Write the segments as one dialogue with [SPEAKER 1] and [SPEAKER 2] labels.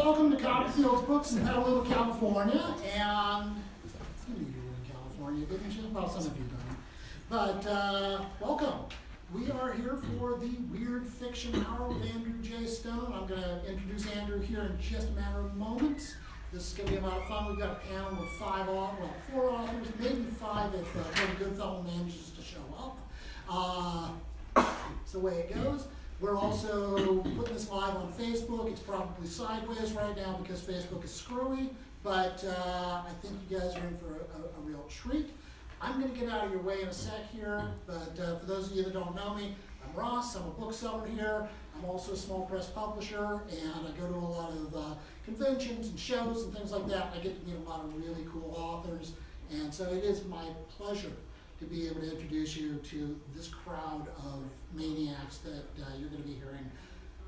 [SPEAKER 1] welcome to Copperfield's Books in Petaluma, California. And some of you were in California, didn't you? Well, some of you don't. But welcome. We are here for the Weird Fiction Hour with Andrew J. Stone. I'm going to introduce Andrew here in just a matter of moments. This is going to be a lot of fun. We've got a panel with four authors, maybe five if Tony Goodfellow manages to show up. It's the way it goes. We're also putting this live on Facebook. It's probably sideways right now because Facebook is screwy, but I think you guys are in for a real treat. I'm going to get out of your way in a sec here, but for those of you that don't know me, I'm Ross. I'm a bookseller here. I'm also a small press publisher, and I go to a lot of conventions and shows and things like that. I get to meet a lot of really cool authors, and so it is my pleasure to be able to introduce you to this crowd of maniacs that you're going to be hearing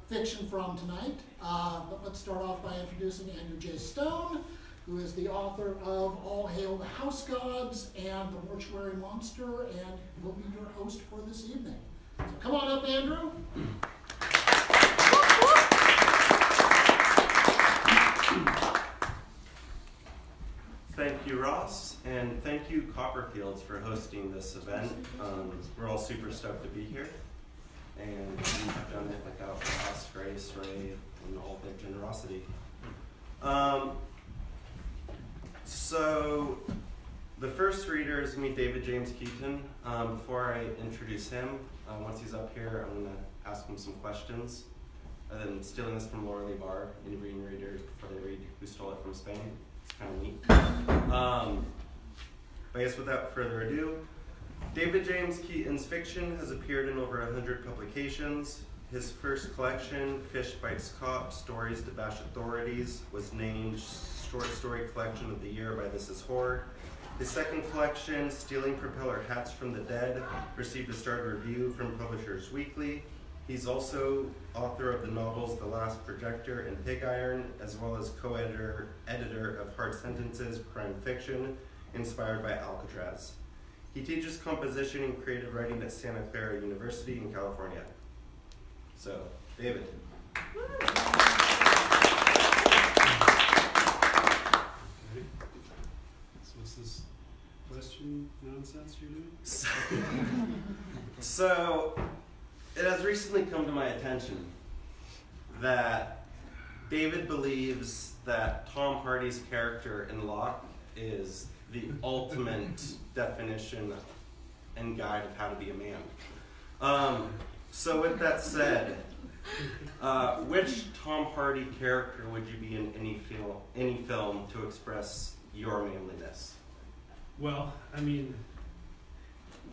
[SPEAKER 1] fiction from tonight. But let's start off by introducing Andrew J. Stone, who is the author of All Hail the House Gods and The Mortuary Monster, and will be your host for this evening. So come on up, Andrew.
[SPEAKER 2] Thank you, Ross, and thank you, Copperfields, for hosting this event. We're all super stoked to be here, and we've done it without Ross, Grace, Ray, and all their generosity. So the first reader is me, David James Keaton. Before I introduce him, once he's up here, I'm going to ask him some questions. And then stealing this from Laura Lee Barr, interviewing readers before they read Who Stole It from Spain. It's kind of neat. But I guess without further ado, David James Keaton's fiction has appeared in over 100 publications. His first collection, Fish Bites Cop, Stories to Bash Authorities, was named Short Story Collection of the Year by This Is Horror. His second collection, Stealing Propeller Hats from the Dead, received a starred review from Publishers Weekly. He's also author of the novels The Last Projector and Pig Iron, as well as co-editor of Hard Sentences, Crime Fiction, inspired by Alcatraz. He teaches composition and creative writing at Santa Clara University in California. So, David.
[SPEAKER 3] Okay. So what's this question nonsense you're doing?
[SPEAKER 2] So, it has recently come to my attention that David believes that Tom Hardy's character in Locke is the ultimate definition and guide of how to be a man. So with that said, which Tom Hardy character would you be in any film to express your manliness?
[SPEAKER 3] Well, I mean,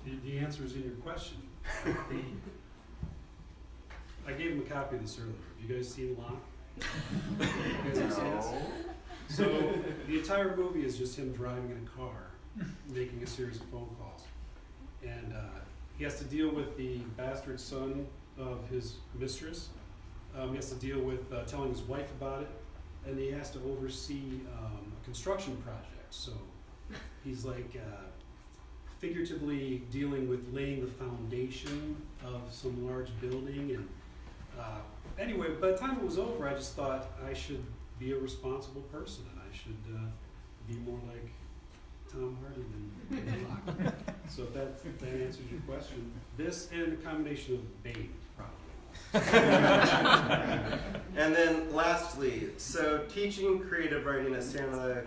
[SPEAKER 3] the answer is in your question. I gave him a copy of this earlier. Have you guys seen Locke? You guys have seen this? So the entire movie is just him driving in a car, making a series of phone calls. And he has to deal with the bastard son of his mistress. He has to deal with telling his wife about it. And he has to oversee a construction project. So he's like figuratively dealing with laying the foundation of some large building. And anyway, by the time it was over, I just thought I should be a responsible person and I should be more like Tom Hardy than Locke. So if that answers your question, this and a combination of Bane, probably.
[SPEAKER 2] And then lastly, so teaching creative writing at Santa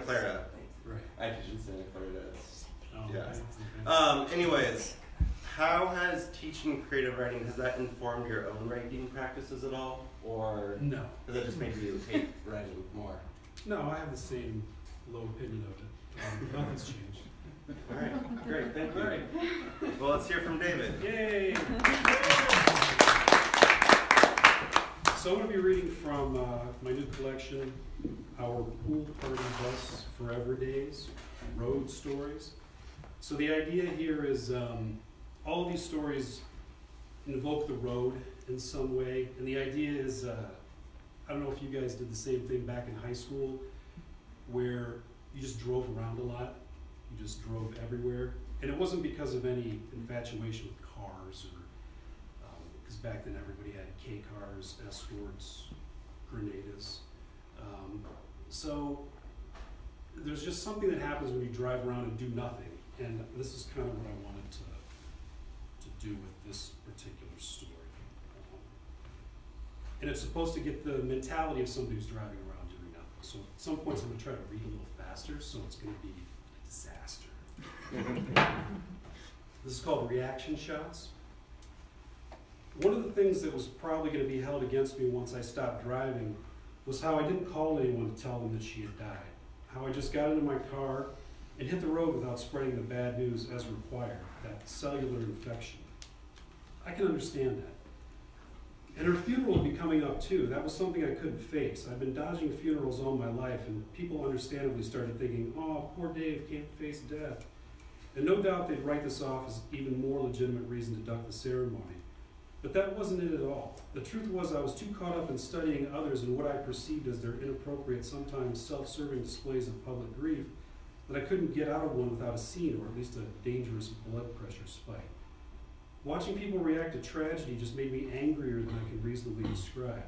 [SPEAKER 2] Clara.
[SPEAKER 3] Right.
[SPEAKER 2] I teach in Santa Clara.
[SPEAKER 3] Oh,
[SPEAKER 2] Yeah.
[SPEAKER 3] okay.
[SPEAKER 2] Anyways, how has teaching creative writing, has that informed your own writing practices at all? Or
[SPEAKER 3] No.
[SPEAKER 2] has that just made you hate writing more?
[SPEAKER 3] No, I have the same low opinion of it. Nothing's changed.
[SPEAKER 2] All right, great, thank you.
[SPEAKER 3] All right.
[SPEAKER 2] Well, let's hear from David.
[SPEAKER 3] Yay! So I'm going to be reading from my new collection, Our Pool Party Bus Forever Days, Road Stories. So the idea here is all of these stories invoke the road in some way. And the idea is, I don't know if you guys did the same thing back in high school, where you just drove around a lot. You just drove everywhere. And it wasn't because of any infatuation with cars, or because back then everybody had K cars, Escorts, Grenada's. So there's just something that happens when you drive around and do nothing, and this is kind of what I wanted to do with this particular story. And it's supposed to get the mentality of somebody who's driving around doing nothing. So at some points I'm going to try to read a little faster, so it's going to be a disaster. This is called reaction shots. One of the things that was probably going to be held against me once I stopped driving was how I didn't call anyone to tell them that she had died. How I just got into my car and hit the road without spreading the bad news as required, that cellular infection. I can understand that. And her funeral would be coming up too. That was something I couldn't face. I've been dodging funerals all my life, and people understandably started thinking, oh, poor Dave can't face death. And no doubt they'd write this off as even more legitimate reason to duck the ceremony. But that wasn't it at all. The truth was I was too caught up in studying others and what I perceived as their inappropriate, sometimes self-serving displays of public grief that I couldn't get out of one without a scene, or at least a dangerous blood pressure spike. Watching people react to tragedy just made me angrier than I can reasonably describe.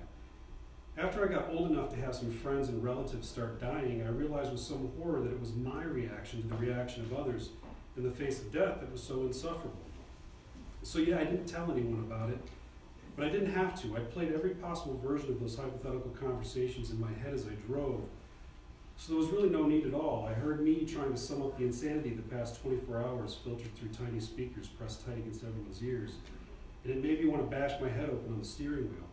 [SPEAKER 3] After I got old enough to have some friends and relatives start dying, I realized with some horror that it was my reaction to the reaction of others in the face of death that was so insufferable. So yeah, I didn't tell anyone about it, but I didn't have to. I played every possible version of those hypothetical conversations in my head as I drove. So there was really no need at all. I heard me trying to sum up the insanity of the past 24 hours filtered through tiny speakers pressed tight against everyone's ears. And it made me want to bash my head open on the steering wheel.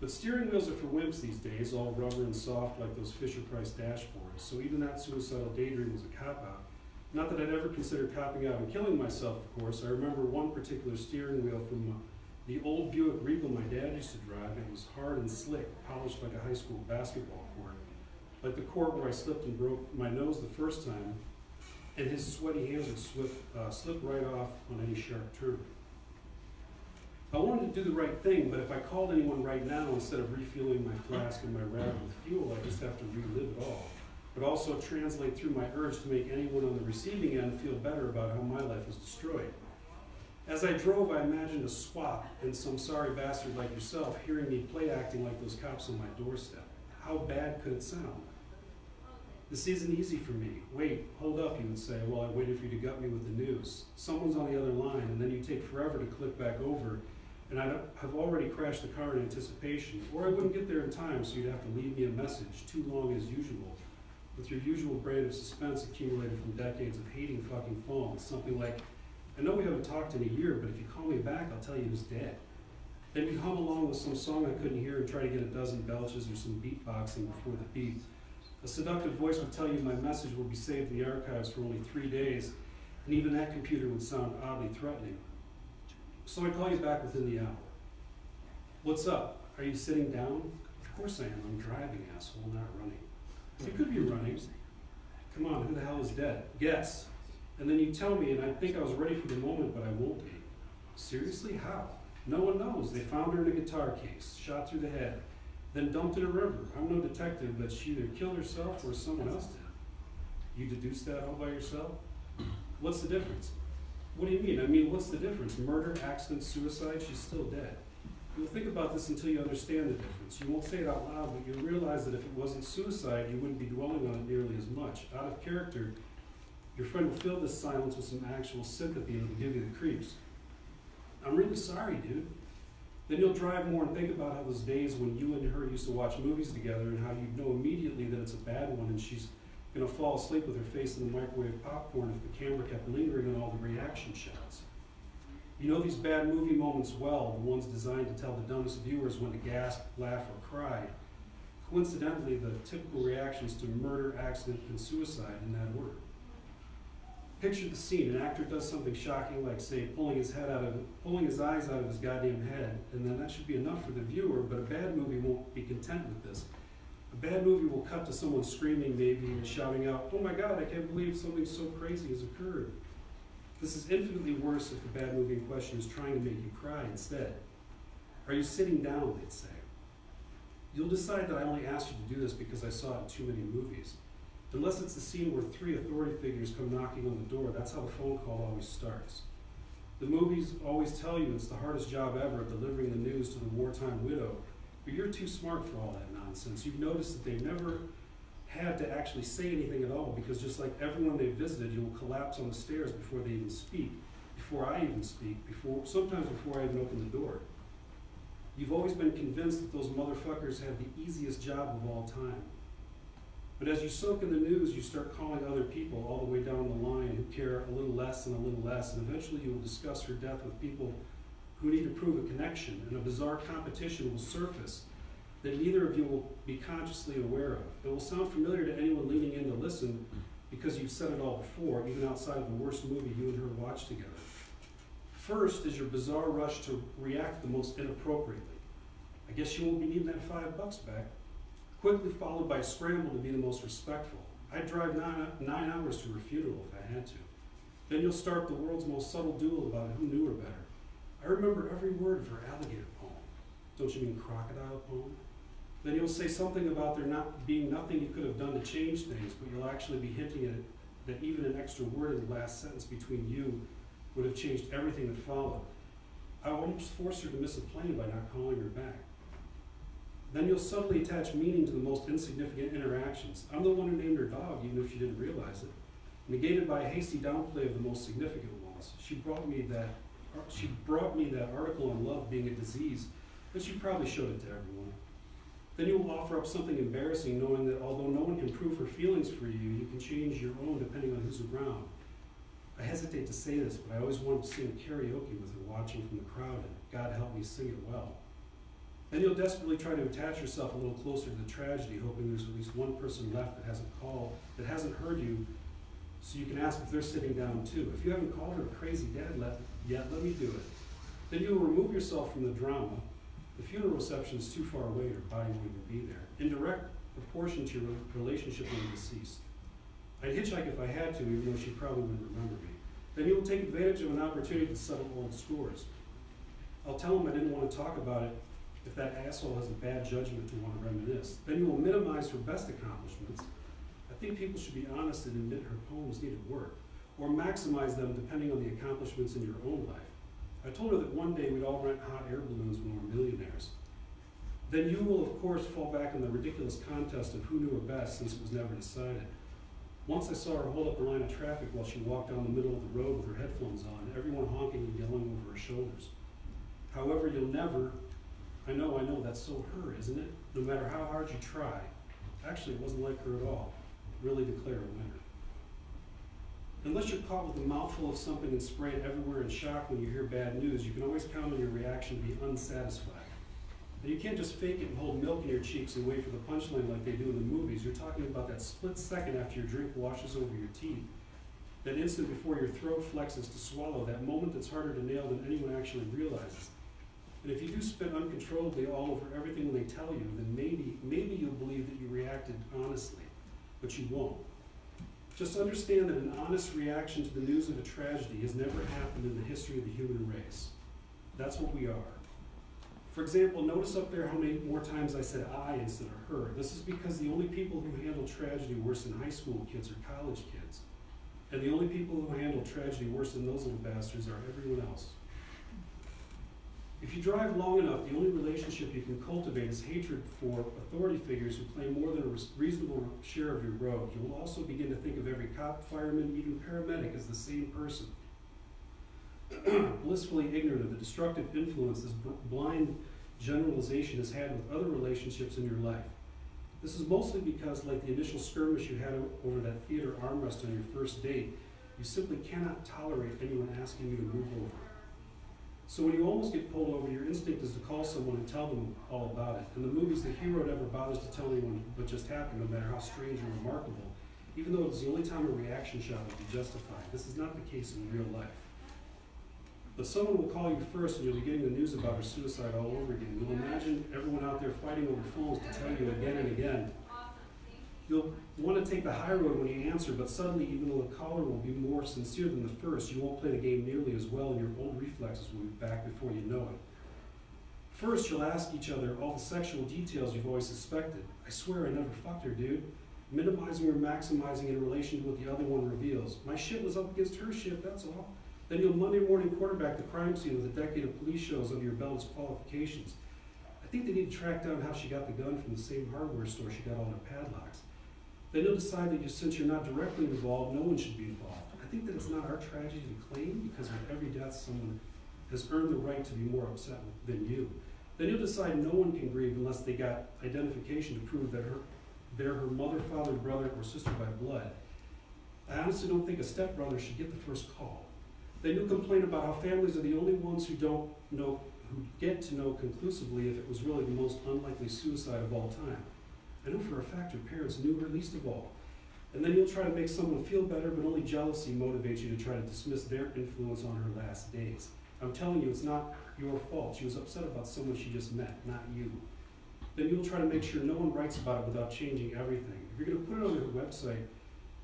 [SPEAKER 3] But steering wheels are for wimps these days, all rubber and soft like those Fisher-Price dashboards. So even that suicidal daydream was a cop-out. Not that I'd ever considered copping out and killing myself, of course. I remember one particular steering wheel from the old Buick Reeve my dad used to drive. It was hard and slick, polished like a high school basketball court. Like the court where I slipped and broke my nose the first time, and his sweaty hands would slip right off on any sharp turn. I wanted to do the right thing, but if I called anyone right now, instead of refueling my flask and my rag with fuel, I just have to relive it all. But also translate through my urge to make anyone on the receiving end feel better about how my life was destroyed. As I drove, I imagined a swap and some sorry bastard like yourself hearing me play acting like those cops on my doorstep. How bad could it sound? This isn't easy for me. Wait, hold up, you would say, while I waited for you to gut me with the news. Someone's on the other line, and then you take forever to click back over, and I have already crashed the car in anticipation, or I wouldn't get there in time, so you'd have to leave me a message, too long as usual, with your usual brand of suspense accumulated from decades of hating fucking phones. Something like, I know we haven't talked in a year, but if you call me back, I'll tell you who's dead. Then you hum along with some song I couldn't hear and try to get a dozen belches or some beatboxing before the beat. A seductive voice would tell you my message will be saved in the archives for only 3 days, and even that computer would sound oddly threatening. So I call you back within the hour. What's up? Are you sitting down? Of course I am. I'm driving, asshole, not running. You could be running. Come on, who the hell is dead? Guess. And then you tell me, and I think I was ready for the moment, but I won't be. Seriously? How? No one knows. They found her in a guitar case, shot through the head, then dumped in a river. I'm no detective, but she either killed herself or someone else did. You deduced that all by yourself? What's the difference? What do you mean? I mean, what's the difference? Murder, accident, suicide? She's still dead. You'll think about this until you understand the difference. You won't say it out loud, but you'll realize that if it wasn't suicide, you wouldn't be dwelling on it nearly as much. Out of character, your friend will fill this silence with some actual sympathy and it'll give you the creeps. I'm really sorry, dude. Then you'll drive more and think about how those days when you and her used to watch movies together and how you know immediately that it's a bad one and she's going to fall asleep with her face in the microwave popcorn if the camera kept lingering on all the reaction shots. You know these bad movie moments well, the ones designed to tell the dumbest viewers when to gasp, laugh, or cry. Coincidentally, the typical reactions to murder, accident, and suicide in that order. Picture the scene. An actor does something shocking like, say, pulling his eyes out of his goddamn head, and then that should be enough for the viewer, but a bad movie won't be content with this. A bad movie will cut to someone screaming maybe and shouting out, "Oh my God, I can't believe something so crazy has occurred." This is infinitely worse if the bad movie in question is trying to make you cry instead. Are you sitting down, they'd say. You'll decide that I only asked you to do this because I saw it in too many movies. Unless it's the scene where 3 authority figures come knocking on the door, that's how the phone call always starts. The movies always tell you it's the hardest job ever, delivering the news to the wartime widow, But you're too smart for all that nonsense. You've noticed that they've never had to actually say anything at all, because just like everyone they've visited, you will collapse on the stairs before they even speak, before I even speak, sometimes before I even open the door. You've always been convinced that those motherfuckers have the easiest job of all time. But as you soak in the news, you start calling other people all the way down the line who care a little less and a little less, and eventually you will discuss her death with people who need to prove a connection, and a bizarre competition will surface that neither of you will be consciously aware of. It will sound familiar to anyone leaning in to listen because you've said it all before, even outside of the worst movie you and her watched together. First is your bizarre rush to react the most inappropriately. I guess you won't be needing that $5 back. Quickly followed by a scramble to be the most respectful. I'd drive 9 hours to her funeral if I had to. Then you'll start the world's most subtle duel about who knew her better. I remember every word of her alligator poem. Don't you mean crocodile poem? Then you'll say something about there not being nothing you could have done to change things, but you'll actually be hinting at it, that even an extra word in the last sentence between you would have changed everything that followed. I almost forced her to miss a plane by not calling her back. Then you'll subtly attach meaning to the most insignificant interactions. I'm the one who named her dog, even if she didn't realize it. Negated by a hasty downplay of the most significant ones. She brought me that article on love being a disease, but she probably showed it to everyone. Then you will offer up something embarrassing, knowing that although no one can prove her feelings for you, you can change your own depending on who's around. I hesitate to say this, but I always wanted to sing karaoke with her watching from the crowd, and God help me sing it well. Then you'll desperately try to attach yourself a little closer to the tragedy, hoping there's at least one person left that hasn't heard you, so you can ask if they're sitting down too. If you haven't called her a crazy dad yet, let me do it. Then you will remove yourself from the drama. The funeral reception is too far away, your body won't even be there, in direct proportion to your relationship with the deceased. I'd hitchhike if I had to, even though she probably wouldn't remember me. Then you'll take advantage of an opportunity to settle old scores. I'll tell them I didn't want to talk about it if that asshole has a bad judgment to want to reminisce. Then you will minimize her best accomplishments. I think people should be honest and admit her poems needed work, or maximize them depending on the accomplishments in your own life. I told her that one day we'd all rent hot air balloons when we're millionaires. Then you will, of course, fall back on the ridiculous contest of who knew her best, since it was never decided. Once I saw her hold up a line of traffic while she walked down the middle of the road with her headphones on, everyone honking and yelling over her shoulders. However, you'll never, I know, that's so her, isn't it? No matter how hard you try. Actually, it wasn't like her at all. Really declare a winner. Unless you're caught with a mouthful of something and spray it everywhere in shock when you hear bad news, you can always count on your reaction to be unsatisfied. And you can't just fake it and hold milk in your cheeks and wait for the punchline like they do in the movies. You're talking about that split second after your drink washes over your teeth. That instant before your throat flexes to swallow, that moment that's harder to nail than anyone actually realizes. And if you do spit uncontrollably all over everything when they tell you, then maybe you'll believe that you reacted honestly, but you won't. Just understand that an honest reaction to the news of a tragedy has never happened in the history of the human race. That's what we are. For example, notice up there how many more times I said I instead of her. This is because the only people who handle tragedy worse than high school kids are college kids. And the only people who handle tragedy worse than those little bastards are everyone else. If you drive long enough, the only relationship you can cultivate is hatred for authority figures who claim more than a reasonable share of your road. You will also begin to think of every cop, fireman, even paramedic as the same person. Blissfully ignorant of the destructive influence this blind generalization has had with other relationships in your life. This is mostly because, like the initial skirmish you had over that theater armrest on your first date, you simply cannot tolerate anyone asking you to move over. So when you almost get pulled over, your instinct is to call someone and tell them all about it. In the movies, the hero never bothers to tell anyone what just happened, no matter how strange or remarkable, even though it's the only time a reaction shot would be justified. This is not the case in real life. But someone will call you first and you'll be getting the news about her suicide all over again. You'll imagine everyone out there fighting over phones to tell you again and again. You'll want to take the high road when you answer, but suddenly, even though the caller will be more sincere than the first, you won't play the game nearly as well, and your old reflexes will be back before you know it. First, you'll ask each other all the sexual details you've always suspected. I swear I never fucked her, dude. Minimizing or maximizing in relation to what the other one reveals. My shit was up against her shit, that's all. Then you'll Monday morning quarterback the crime scene with a decade of police shows under your belt as qualifications. I think they need to track down how she got the gun from the same hardware store she got all her padlocks. Then you'll decide that since you're not directly involved, no one should be involved. I think that it's not our tragedy to claim, because with every death, someone has earned the right to be more upset than you. Then you'll decide no one can grieve unless they got identification to prove that they're her mother, father, brother, or sister by blood. I honestly don't think a stepbrother should get the first call. Then you'll complain about how families are the only ones who get to know conclusively if it was really the most unlikely suicide of all time. I know for a fact her parents knew her least of all. And then you'll try to make someone feel better, but only jealousy motivates you to try to dismiss their influence on her last days. I'm telling you, it's not your fault. She was upset about someone she just met, not you. Then you'll try to make sure no one writes about it without changing everything. If you're going to put it on her website,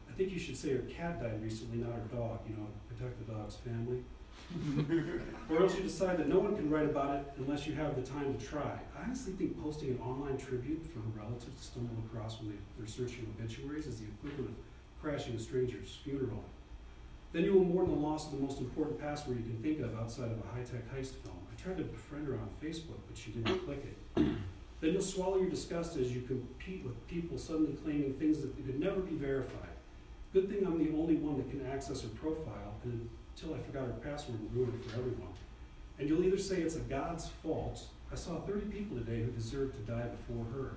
[SPEAKER 3] I think you should say her cat died recently, not her dog, protect the dog's family. Or else you decide that no one can write about it unless you have the time to try. I honestly think posting an online tribute for her relatives to stumble across when they're searching obituaries is the equivalent of crashing a stranger's funeral. Then you will mourn the loss of the most important password you can think of outside of a high-tech heist film. I tried to befriend her on Facebook, but she didn't click it. Then you'll swallow your disgust as you compete with people suddenly claiming things that could never be verified. Good thing I'm the only one that can access her profile, and until I forgot her password and ruined it for everyone. And you'll either say it's a God's fault, I saw 30 people today who deserved to die before her,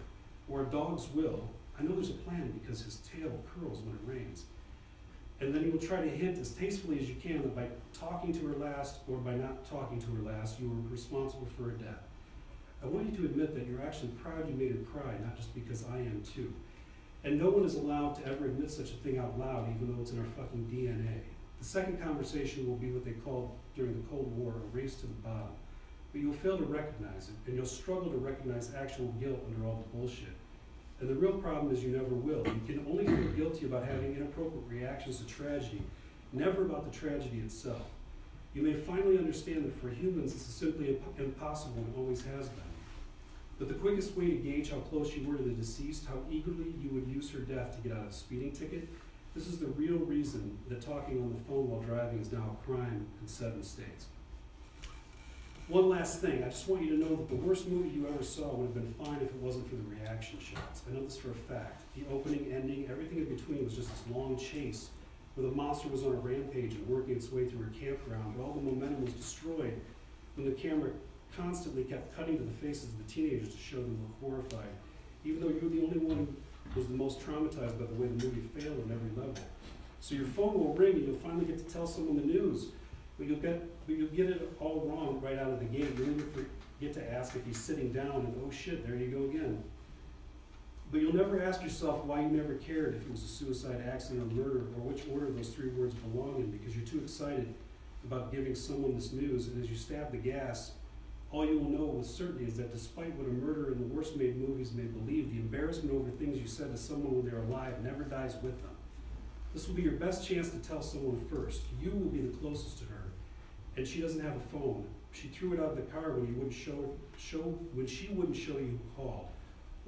[SPEAKER 3] or a dog's will, I know there's a plan because his tail curls when it rains. And then you will try to hint as tastefully as you can that by talking to her last or by not talking to her last, you were responsible for her death. I want you to admit that you're actually proud you made her cry, not just because I am too. And no one is allowed to ever admit such a thing out loud, even though it's in our fucking DNA. The second conversation will be what they called during the Cold War a race to the bottom. But you'll fail to recognize it, and you'll struggle to recognize actual guilt under all the bullshit. And the real problem is you never will. You can only feel guilty about having inappropriate reactions to tragedy, never about the tragedy itself. You may finally understand that for humans this is simply impossible and always has been. But the quickest way to gauge how close you were to the deceased, how eagerly you would use her death to get out of a speeding ticket, this is the real reason that talking on the phone while driving is now a crime in 7 states. One last thing, I just want you to know that the worst movie you ever saw would have been fine if it wasn't for the reaction shots. I know this for a fact. The opening, ending, everything in between was just this long chase where the monster was on a rampage and working its way through a campground, but all the momentum was destroyed when the camera constantly kept cutting to the faces of the teenagers to show them look horrified, even though you were the only one who was the most traumatized by the way the movie failed on every level. So your phone will ring and you'll finally get to tell someone the news. But you'll get it all wrong right out of the gate. You'll even forget to ask if he's sitting down, and oh shit, there you go again. But you'll never ask yourself why you never cared if it was a suicide, accident, or murder, or which order those 3 words belong in, because you're too excited about giving someone this news, and as you stab the gas, all you will know with certainty is that despite what a murderer in the worst made movies may believe, the embarrassment over things you said to someone when they're alive never dies with them. This will be your best chance to tell someone first. You will be the closest to her. And she doesn't have a phone. She threw it out of the car when she wouldn't show you who called.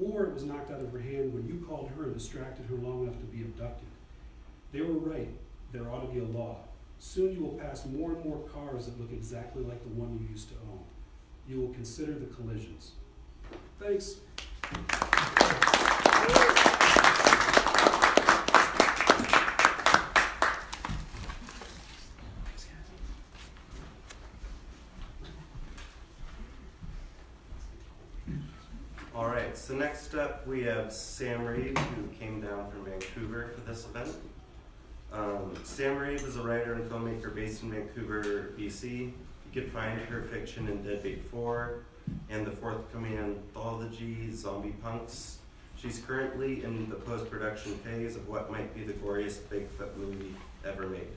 [SPEAKER 3] Or it was knocked out of her hand when you called her and distracted her long enough to be abducted. They were right. There ought to be a law. Soon you will pass more and more cars that look exactly like the one you used to own. You will consider the collisions. Thanks.
[SPEAKER 2] All right, so next up we have Sam Reeve, who came down from Vancouver for this event. Sam Reeve is a writer and filmmaker based in Vancouver, BC. You can find her fiction in Deadbeat 4 and the forthcoming anthology, Zombie Punks. She's currently in the post-production phase of what might be the goriest Bigfoot movie ever made.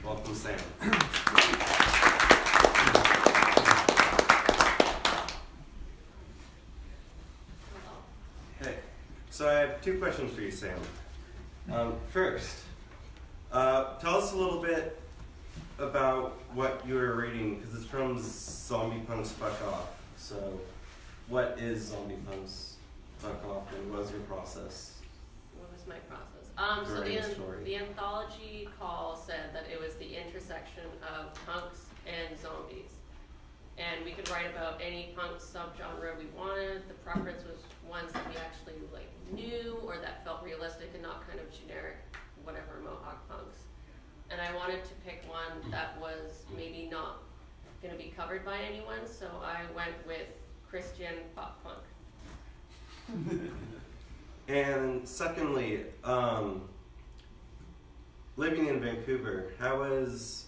[SPEAKER 2] Welcome, Sam. Hey, so I have 2 questions for you, Sam. First, tell us a little bit about what you were reading, because it's from Zombie Punks Fuck Off. So, what is Zombie Punks Fuck Off, and what was your process?
[SPEAKER 4] What was my process? So the anthology call said that it was the intersection of punks and zombies. And we could write about any punk subgenre we wanted. The preference was ones that we actually like knew or that felt realistic and not kind of generic, whatever, Mohawk punks. And I wanted to pick one that was maybe not going to be covered by anyone, so I went with Christian pop punk.
[SPEAKER 2] And secondly, living in Vancouver, how has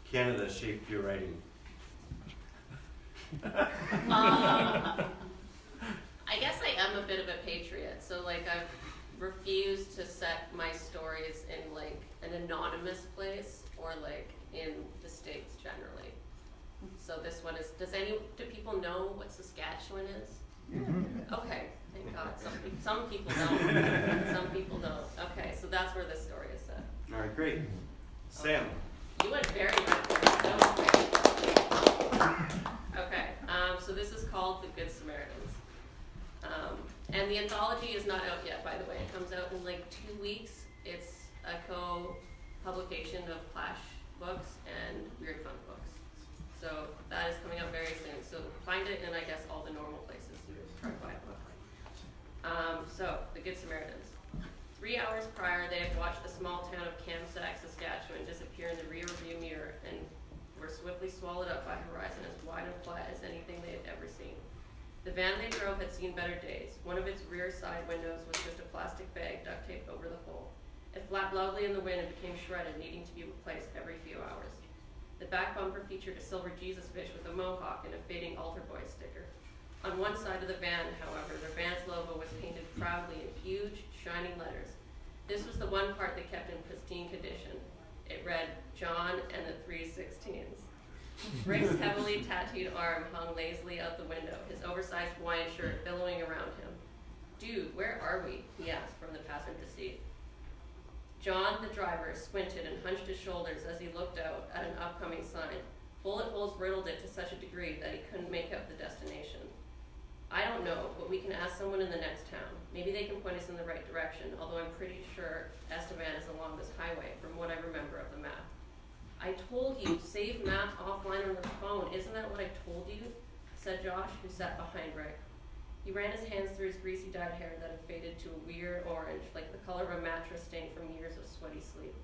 [SPEAKER 2] Canada shaped your writing?
[SPEAKER 4] I guess I am a bit of a patriot, so like I've refused to set my stories in like an anonymous place or like in the States generally. So this one is, do people know what Saskatchewan is? Okay, thank God. Some people don't. Some people don't. Okay, so that's where this story is set.
[SPEAKER 2] All right, great. Sam.
[SPEAKER 4] You went very rapid. That was great. Okay, so this is called The Good Samaritans. And the anthology is not out yet, by the way. It comes out in like 2 weeks. It's a co-publication of Clash books and Weird Fun books. So that is coming out very soon. So find it in, I guess, all the normal places you would try to buy a book. So, The Good Samaritans. 3 hours prior, they had watched the small town of Kamsack, Saskatchewan disappear in the rear-view mirror and were swiftly swallowed up by a horizon as wide and flat as anything they had ever seen. The van they drove had seen better days. One of its rear side windows was just a plastic bag duct taped over the hole. It flapped loudly in the wind and became shredded, needing to be replaced every few hours. The back bumper featured a silver Jesus fish with a mohawk and a fading altar boy sticker. On one side of the van, however, the van's logo was painted proudly in huge, shining letters. This was the one part they kept in pristine condition. It read, John and the 316s. Rick's heavily tattooed arm hung lazily out the window, his oversized Hawaiian shirt billowing around him. Dude, where are we? He asked from the passenger seat. John, the driver, squinted and hunched his shoulders as he looked out at an upcoming sign. Bullet holes riddled it to such a degree that he couldn't make out the destination. I don't know, but we can ask someone in the next town. Maybe they can point us in the right direction, although I'm pretty sure Estevan is along this highway, from what I remember of the map. I told you, save maps offline on the phone. Isn't that what I told you? Said Josh, who sat behind Rick. He ran his hands through his greasy dyed hair that had faded to a weird orange, like the color of a mattress stained from years of sweaty sleep.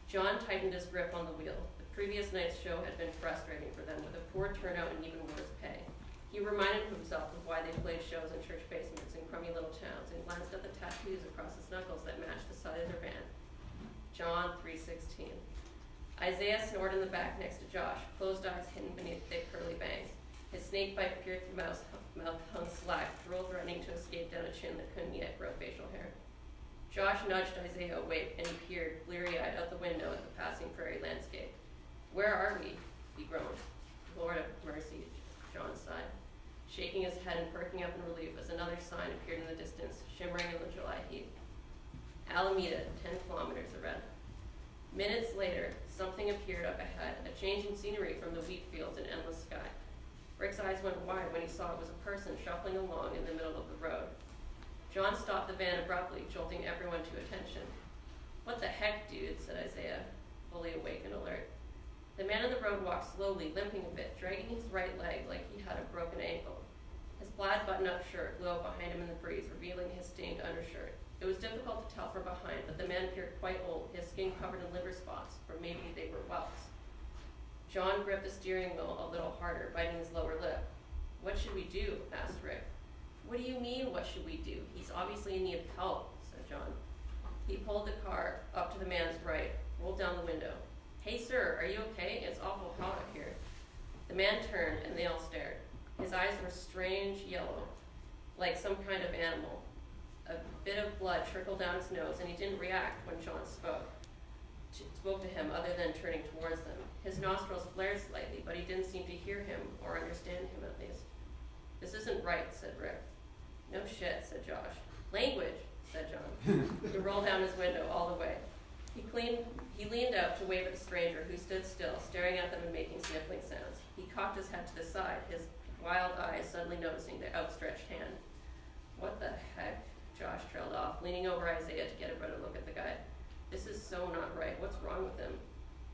[SPEAKER 4] John tightened his grip on the wheel. The previous night's show had been frustrating for them, with a poor turnout and even worse pay. He reminded himself of why they played shows in church basements in crummy little towns and glanced at the tattoos across his knuckles that matched the side of their van. John 3:16. Isaiah snored in the back next to Josh, closed eyes hidden beneath thick curly bangs. His snakebite pierced mouth hung slack, drool threatening to escape down a chin that couldn't yet grow facial hair. Josh nudged Isaiah awake, and he peered, bleary-eyed, out the window at the passing prairie landscape. Where are we? He groaned. Lord of mercy, John sighed, shaking his head and perking up in relief as another sign appeared in the distance, shimmering in the July heat. Alameda, 10 kilometers ahead. Minutes later, something appeared up ahead, a change in scenery from the wheat fields and endless sky. Rick's eyes went wide when he saw it was a person shuffling along in the middle of the road. John stopped the van abruptly, jolting everyone to attention. What the heck, dude, said Isaiah, fully awake and alert. The man on the road walked slowly, limping a bit, dragging his right leg like he had a broken ankle. His plaid button-up shirt blew out behind him in the breeze, revealing his stained undershirt. It was difficult to tell from behind, but the man appeared quite old, his skin covered in liver spots, or maybe they were welts. John gripped the steering wheel a little harder, biting his lower lip. What should we do? Asked Rick. What do you mean, what should we do? He's obviously in need of help, said John. He pulled the car up to the man's right, rolled down the window. Hey, sir, are you okay? It's awful hot up here. The man turned, and they all stared. His eyes were strange yellow, like some kind of animal. A bit of blood trickled down his nose, and he didn't react when John spoke to him other than turning towards them. His nostrils flared slightly, but he didn't seem to hear him or understand him at least. This isn't right, said Rick. No shit, said Josh. Language, said John. He rolled down his window all the way. He leaned out to wave at the stranger, who stood still, staring at them and making sniffling sounds. He cocked his head to the side, his wild eyes suddenly noticing the outstretched hand. What the heck? Josh trailed off, leaning over Isaiah to get a better look at the guy. This is so not right. What's wrong with him?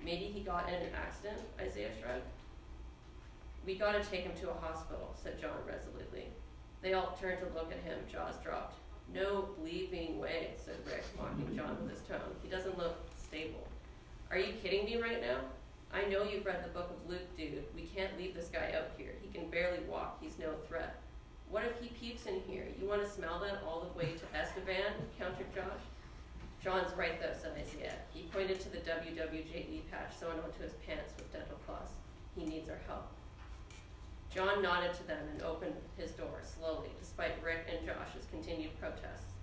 [SPEAKER 4] Maybe he got in an accident, Isaiah shrugged. We gotta take him to a hospital, said John resolutely. They all turned to look at him, jaws dropped. No bleeping way, said Rick, mocking John with his tone. He doesn't look stable. Are you kidding me right now? I know you've read the book of Luke, dude. We can't leave this guy out here. He can barely walk. He's no threat. What if he pukes in here? You want to smell that all the way to Estevan? Countered Josh. John's right though, said Isaiah. He pointed to the WWJD patch sewn onto his pants with dental floss. He needs our help. John nodded to them and opened his door slowly, despite Rick and Josh's continued protests.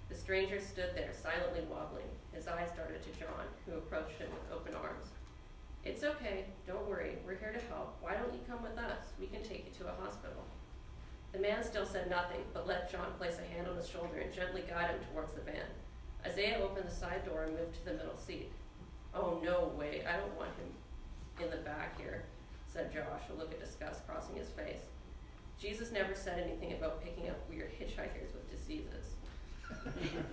[SPEAKER 4] The stranger stood there, silently wobbling. His eyes darted to John, who approached him with open arms. It's okay, don't worry, we're here to help. Why don't you come with us? We can take you to a hospital. The man still said nothing, but let John place a hand on his shoulder and gently guide him towards the van. Isaiah opened the side door and moved to the middle seat. Oh, no way, I don't want him in the back here, said Josh, a look of disgust crossing his face. Jesus never said anything about picking up weird hitchhikers with diseases.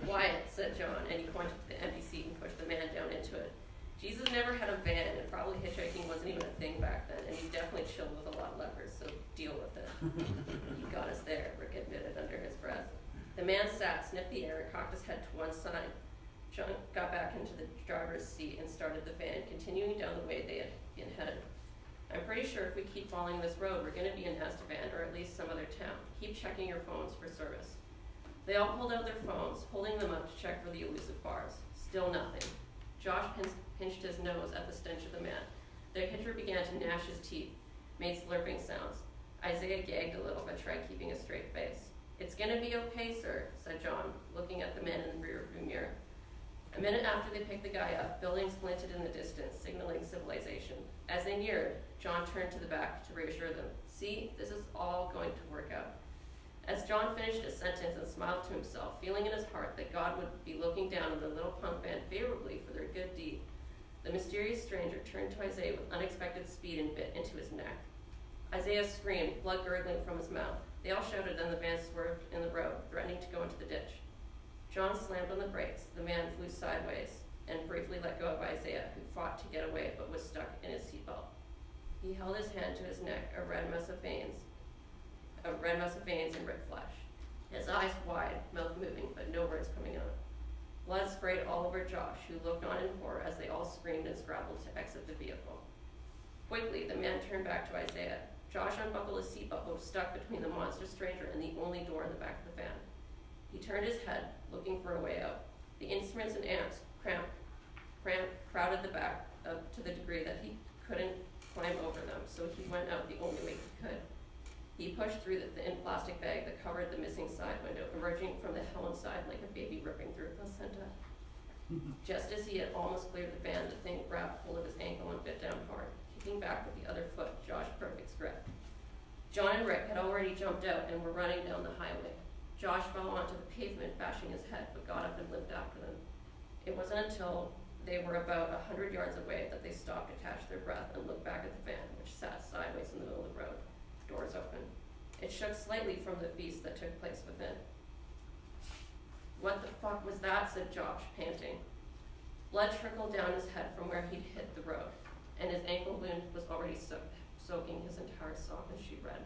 [SPEAKER 4] Wyatt, said John, and he pointed to the empty seat and pushed the man down into it. Jesus never had a van, and probably hitchhiking wasn't even a thing back then, and he definitely chilled with a lot of lepers, so deal with it. He got us there, Rick admitted under his breath. The man sat, sniffed the air, and cocked his head to one side. John got back into the driver's seat and started the van, continuing down the way they had been headed. I'm pretty sure if we keep following this road, we're going to be in Estevan, or at least some other town. Keep checking your phones for service. They all pulled out their phones, holding them up to check for the elusive bars. Still nothing. Josh pinched his nose at the stench of the man. The hitcher began to gnash his teeth, made slurping sounds. Isaiah gagged a little, but tried keeping a straight face. It's gonna be okay, sir, said John, looking at the man in the rearview mirror. A minute after they picked the guy up, buildings glinted in the distance, signaling civilization. As they neared, John turned to the back to reassure them. See, this is all going to work out. As John finished a sentence and smiled to himself, feeling in his heart that God would be looking down on the little punk band favorably for their good deed, the mysterious stranger turned to Isaiah with unexpected speed and bit into his neck. Isaiah screamed, blood gurgling from his mouth. They all shouted and the van swerved in the road, threatening to go into the ditch. John slammed on the brakes. The man flew sideways and briefly let go of Isaiah, who fought to get away but was stuck in his seatbelt. He held his hand to his neck, a red mess of veins and ripped flesh. His eyes wide, mouth moving, but no words coming out. Blood sprayed all over Josh, who looked on in horror as they all screamed and scrabbled to exit the vehicle. Quickly, the man turned back to Isaiah. Josh unbuckled his seatbelt, but was stuck between the monster stranger and the only door in the back of the van. He turned his head, looking for a way out. The instruments and amps crowded the back to the degree that he couldn't climb over them, so he went out the only way he could. He pushed through the thin plastic bag that covered the missing side window, emerging from the helm side like a baby ripping through a placenta. Just as he had almost cleared the van, the thing grabbed hold of his ankle and bit down hard. Kicking back with the other foot, Josh broke its grip. John and Rick had already jumped out and were running down the highway. Josh fell onto the pavement, bashing his head, but got up and limped after them. It wasn't until they were about 100 yards away that they stopped to catch their breath and looked back at the van, which sat sideways in the middle of the road. Doors open. It shook slightly from the feast that took place within. What the fuck was that? Said Josh, panting. Blood trickled down his head from where he'd hit the road, and his ankle wound was already soaking his entire sock, and she read.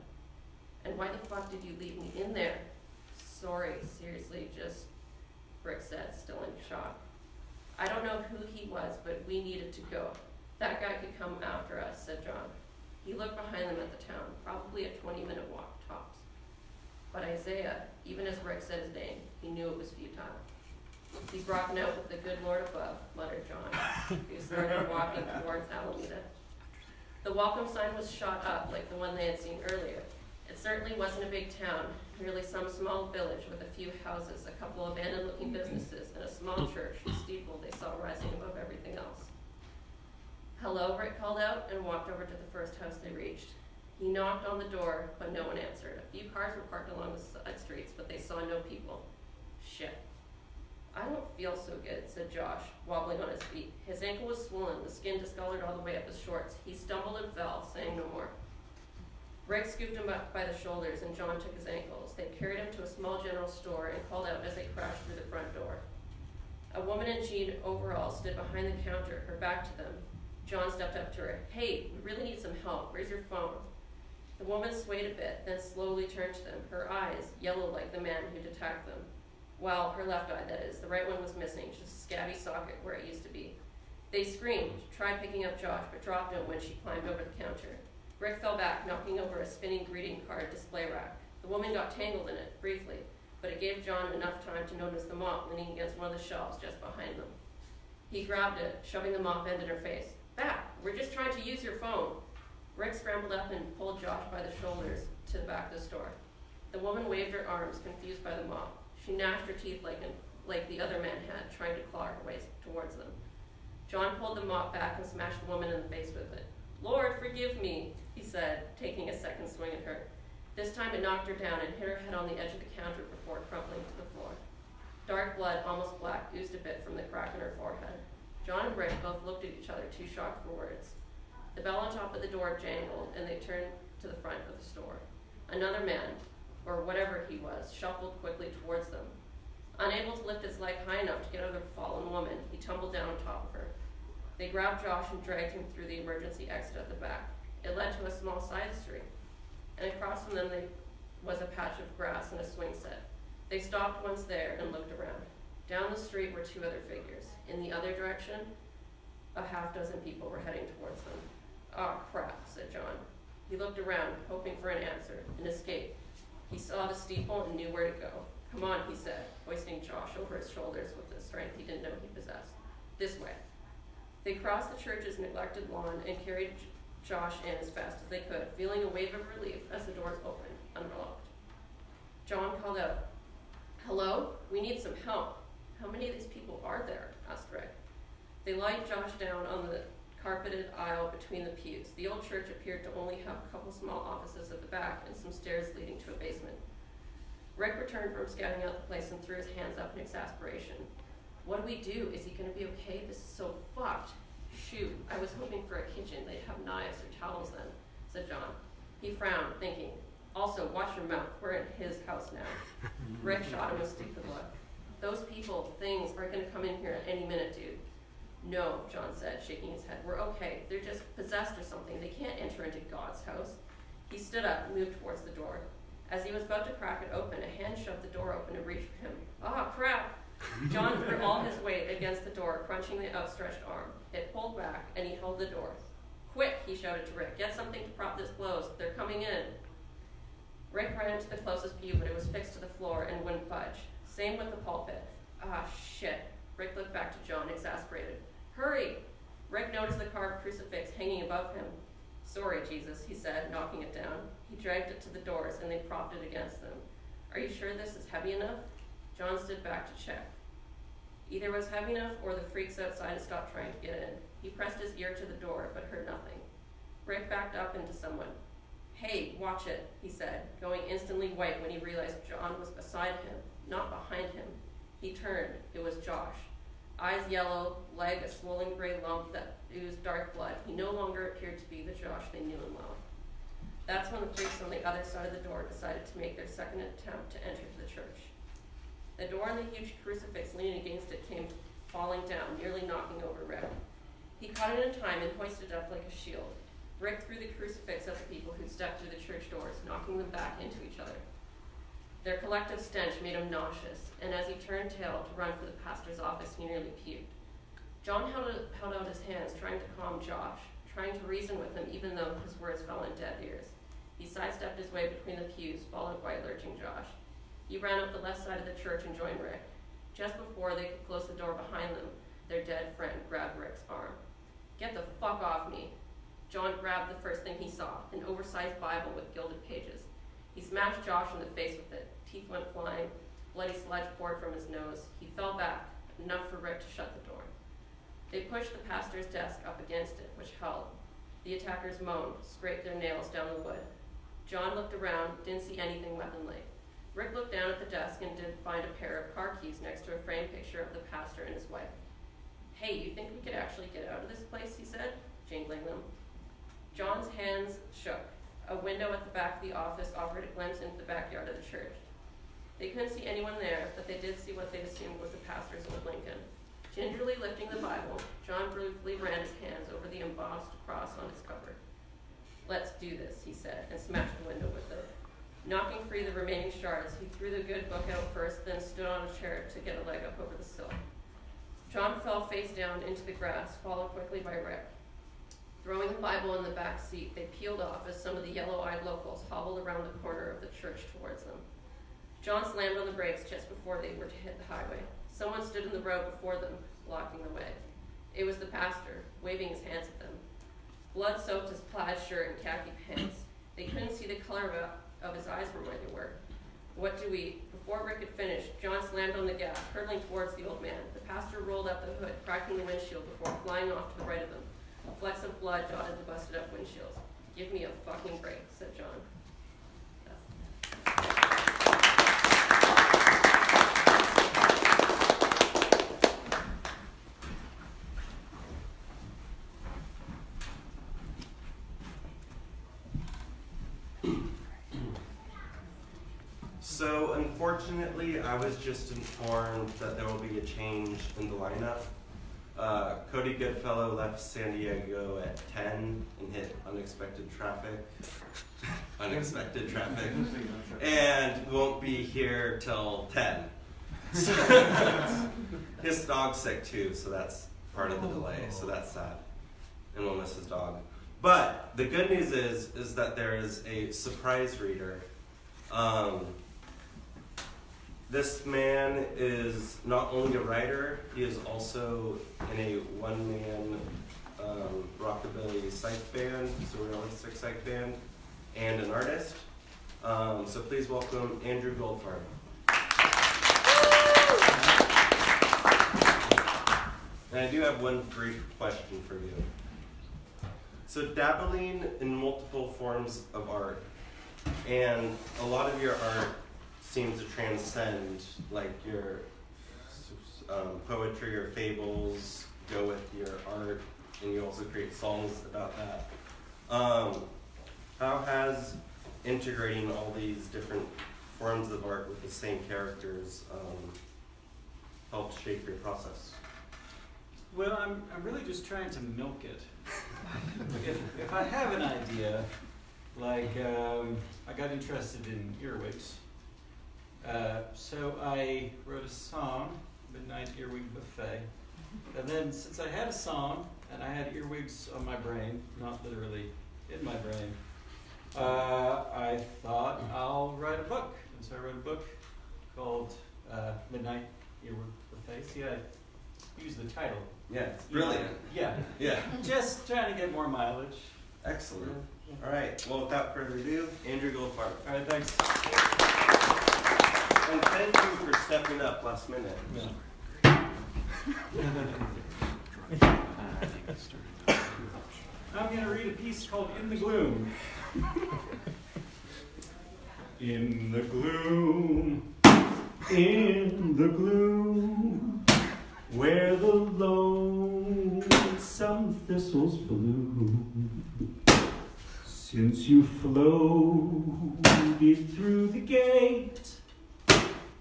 [SPEAKER 4] And why the fuck did you leave me in there? Sorry, seriously, just, Rick said, still in shock. I don't know who he was, but we needed to go. That guy could come after us, said John. He looked behind them at the town, probably a 20-minute walk, tops. But Isaiah, even as Rick said his name, he knew it was futile. He's rocking out with the good Lord above, muttered John, who started walking towards Alameda. The welcome sign was shot up like the one they had seen earlier. It certainly wasn't a big town, merely some small village with a few houses, a couple abandoned-looking businesses, and a small church whose steeple they saw rising above everything else. Hello, Rick called out and walked over to the first house they reached. He knocked on the door, but no one answered. A few cars were parked along the side streets, but they saw no people. Shit. I don't feel so good, said Josh, wobbling on his feet. His ankle was swollen, the skin discolored all the way up his shorts. He stumbled and fell, saying no more. Rick scooped him up by the shoulders, and John took his ankles. They carried him to a small general store and called out as they crashed through the front door. A woman in jean overalls stood behind the counter, her back to them. John stepped up to her. Hey, we really need some help. Where's your phone? The woman swayed a bit, then slowly turned to them, her eyes yellow like the man who'd attacked them. Well, her left eye, that is. The right one was missing, just a scabby socket where it used to be. They screamed, tried picking up Josh, but dropped him when she climbed over the counter. Rick fell back, knocking over a spinning greeting card display rack. The woman got tangled in it, briefly, but it gave John enough time to notice the mop leaning against one of the shelves just behind them. He grabbed it, shoving the mop end in her face. Back! We're just trying to use your phone. Rick scrambled up and pulled Josh by the shoulders to the back of the store. The woman waved her arms, confused by the mop. She gnashed her teeth like the other man had, trying to claw her way towards them. John pulled the mop back and smashed the woman in the face with it. Lord, forgive me, he said, taking a second swing at her. This time it knocked her down and hit her head on the edge of the counter before crumpling to the floor. Dark blood, almost black, oozed a bit from the crack in her forehead. John and Rick both looked at each other, too shocked for words. The bell on top of the door jangled, and they turned to the front of the store. Another man, or whatever he was, shuffled quickly towards them. Unable to lift his leg high enough to get over the fallen woman, he tumbled down on top of her. They grabbed Josh and dragged him through the emergency exit at the back. It led to a small side street, and across from them was a patch of grass and a swing set. They stopped once there and looked around. Down the street were two other figures. In the other direction, a half dozen people were heading towards them. "Ah, crap," said John. He looked around, hoping for an answer, an escape. He saw the steeple and knew where to go. "Come on," he said, hoisting Josh over his shoulders with the strength he didn't know he possessed. "This way." They crossed the church's neglected lawn and carried Josh in as fast as they could, feeling a wave of relief as the doors opened, unlocked. John called out, "Hello? We need some help." "How many of these people are there?" asked Rick. They laid Josh down on the carpeted aisle between the pews. The old church appeared to only have a couple small offices at the back and some stairs leading to a basement. Rick returned from scouting out the place and threw his hands up in exasperation. "What do we do? Is he going to be okay? This is so fucked." "Shoot, I was hoping for a kitchen. They'd have knives or towels then," said John. He frowned, thinking, "Also, watch your mouth. We're in his house now." Rick shot him a stupid look. "Those people, things, are going to come in here at any minute, dude." "No," John said, shaking his head. "We're okay. They're just possessed or something. They can't enter into God's house." He stood up and moved towards the door. As he was about to crack it open, a hand shoved the door open and reached for him. "Ah, crap!" John threw all his weight against the door, crunching the outstretched arm. It pulled back, and he held the door. "Quick," he shouted to Rick. "Get something to prop this closed. They're coming in." Rick ran to the closest pew, but it was fixed to the floor and wouldn't budge. Same with the pulpit. "Ah, shit." Rick looked back to John, exasperated. "Hurry!" Rick noticed the carved crucifix hanging above him. "Sorry, Jesus," he said, knocking it down. He dragged it to the doors, and they propped it against them. "Are you sure this is heavy enough?" John stood back to check. Either it was heavy enough or the freaks outside had stopped trying to get in. He pressed his ear to the door, but heard nothing. Rick backed up into someone. "Hey, watch it," he said, going instantly white when he realized John was beside him, not behind him. He turned. It was Josh. Eyes yellow, leg a swollen gray lump that oozed dark blood. He no longer appeared to be the Josh they knew and loved. That's when the freaks on the other side of the door decided to make their second attempt to enter the church. The door and the huge crucifix leaning against it came falling down, nearly knocking over Rick. He caught it in time and hoisted it up like a shield. Rick threw the crucifix at the people who'd stepped through the church doors, knocking them back into each other. Their collective stench made him nauseous, and as he turned tail to run for the pastor's office, he nearly puked. John held out his hands, trying to calm Josh, trying to reason with him even though his words fell on deaf ears. He sidestepped his way between the pews, followed by lurching Josh. He ran up the left side of the church and joined Rick. Just before they could close the door behind them, their dead friend grabbed Rick's arm. "Get the fuck off me." John grabbed the first thing he saw, an oversized Bible with gilded pages. He smashed Josh in the face with it. Teeth went flying. Bloody sludge poured from his nose. He fell back, enough for Rick to shut the door. They pushed the pastor's desk up against it, which held. The attackers moaned, scraped their nails down the wood. John looked around, didn't see anything weapon-like. Rick looked down at the desk and did find a pair of car keys next to a framed picture of the pastor and his wife. "Hey, you think we could actually get out of this place?" he said, jingling them. John's hands shook. A window at the back of the office offered a glimpse into the backyard of the church. They couldn't see anyone there, but they did see what they assumed was the pastor's old Lincoln. Gingerly lifting the Bible, John briefly ran his hands over the embossed cross on its cover. "Let's do this," he said, and smashed the window with it. Knocking free the remaining shards, he threw the good book out first, then stood on a chair to get a leg up over the sill. John fell face down into the grass, followed quickly by Rick. Throwing the Bible in the back seat, they peeled off as some of the yellow-eyed locals hobbled around the corner of the church towards them. John slammed on the brakes just before they were to hit the highway. Someone stood in the road before them, blocking the way. It was the pastor, waving his hands at them. Blood soaked his plaid shirt and khaki pants. They couldn't see the color of his eyes from where they were. "What do we?" Before Rick could finish, John slammed on the gas, hurtling towards the old man. The pastor rolled up the hood, cracking the windshield before flying off to the right of them. Flecks of blood dotted the busted-up windshields. "Give me a fucking break," said John.
[SPEAKER 2] So unfortunately, I was just informed that there will be a change in the lineup. Cody Goodfellow left San Diego at 10 and hit unexpected traffic. And won't be here till 10. His dog's sick too, so that's part of the delay, so that's sad. And we'll miss his dog. But the good news is that there is a surprise reader. This man is not only a writer, he is also in a one-man rockabilly psych band, surrealistic psych band, and an artist. So please welcome Andrew Goldfarb. And I do have one brief question for you. So dabbling in multiple forms of art, and a lot of your art seems to transcend, like your poetry or fables go with your art, and you also create songs about that. How has integrating all these different forms of art with the same characters helped shape your process?
[SPEAKER 5] Well, I'm really just trying to milk it. If I have an idea, like I got interested in earwigs, so I wrote a song, Midnight Earwig Buffet, and then since I had a song and I had earwigs on my brain, not literally in my brain, I thought I'll write a book. And so I wrote a book called Midnight Earwig Buffet. See, I used the title.
[SPEAKER 2] Yeah, it's brilliant.
[SPEAKER 5] Yeah. Just trying to get more mileage.
[SPEAKER 2] Excellent. All right, well, without further ado, Andrew Goldfarb.
[SPEAKER 5] All right, thanks.
[SPEAKER 2] And thank you for stepping up last minute.
[SPEAKER 5] I'm going to read a piece called In the Gloom. In the gloom, in the gloom, where the lonesome thistles bloom, since you floated through the gate,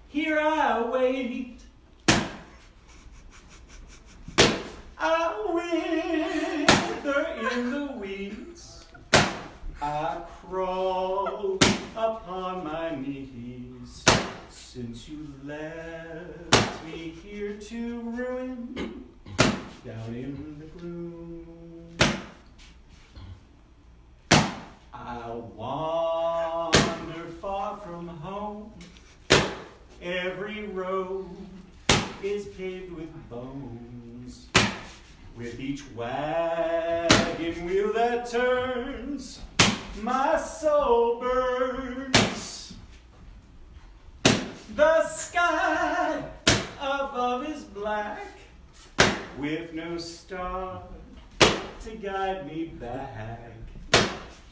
[SPEAKER 5] here I wait. I wither in the weeds. I crawl upon my knees, since you left me here to ruin down in the gloom. I'll wander far from home. Every road is paved with bones. With each wagon wheel that turns, my soul burns. The sky above is black, with no star to guide me back,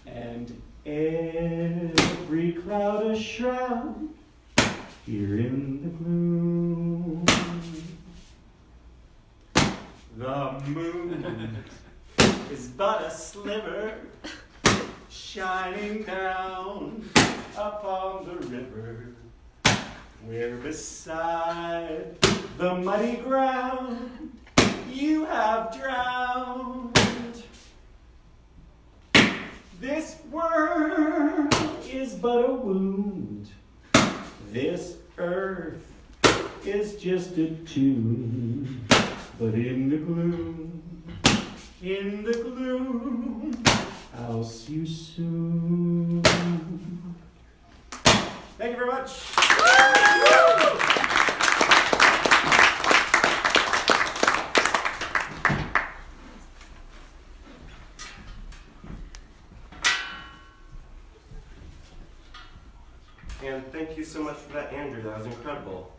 [SPEAKER 5] and every cloud a shroud here in the gloom. The moon is but a sliver shining down upon the river, where beside the muddy ground you have drowned This world is but a wound. This earth is just a tomb. But in the gloom, I'll see you soon. Thank you very much.
[SPEAKER 2] And thank you so much for that, Andrew. That was incredible.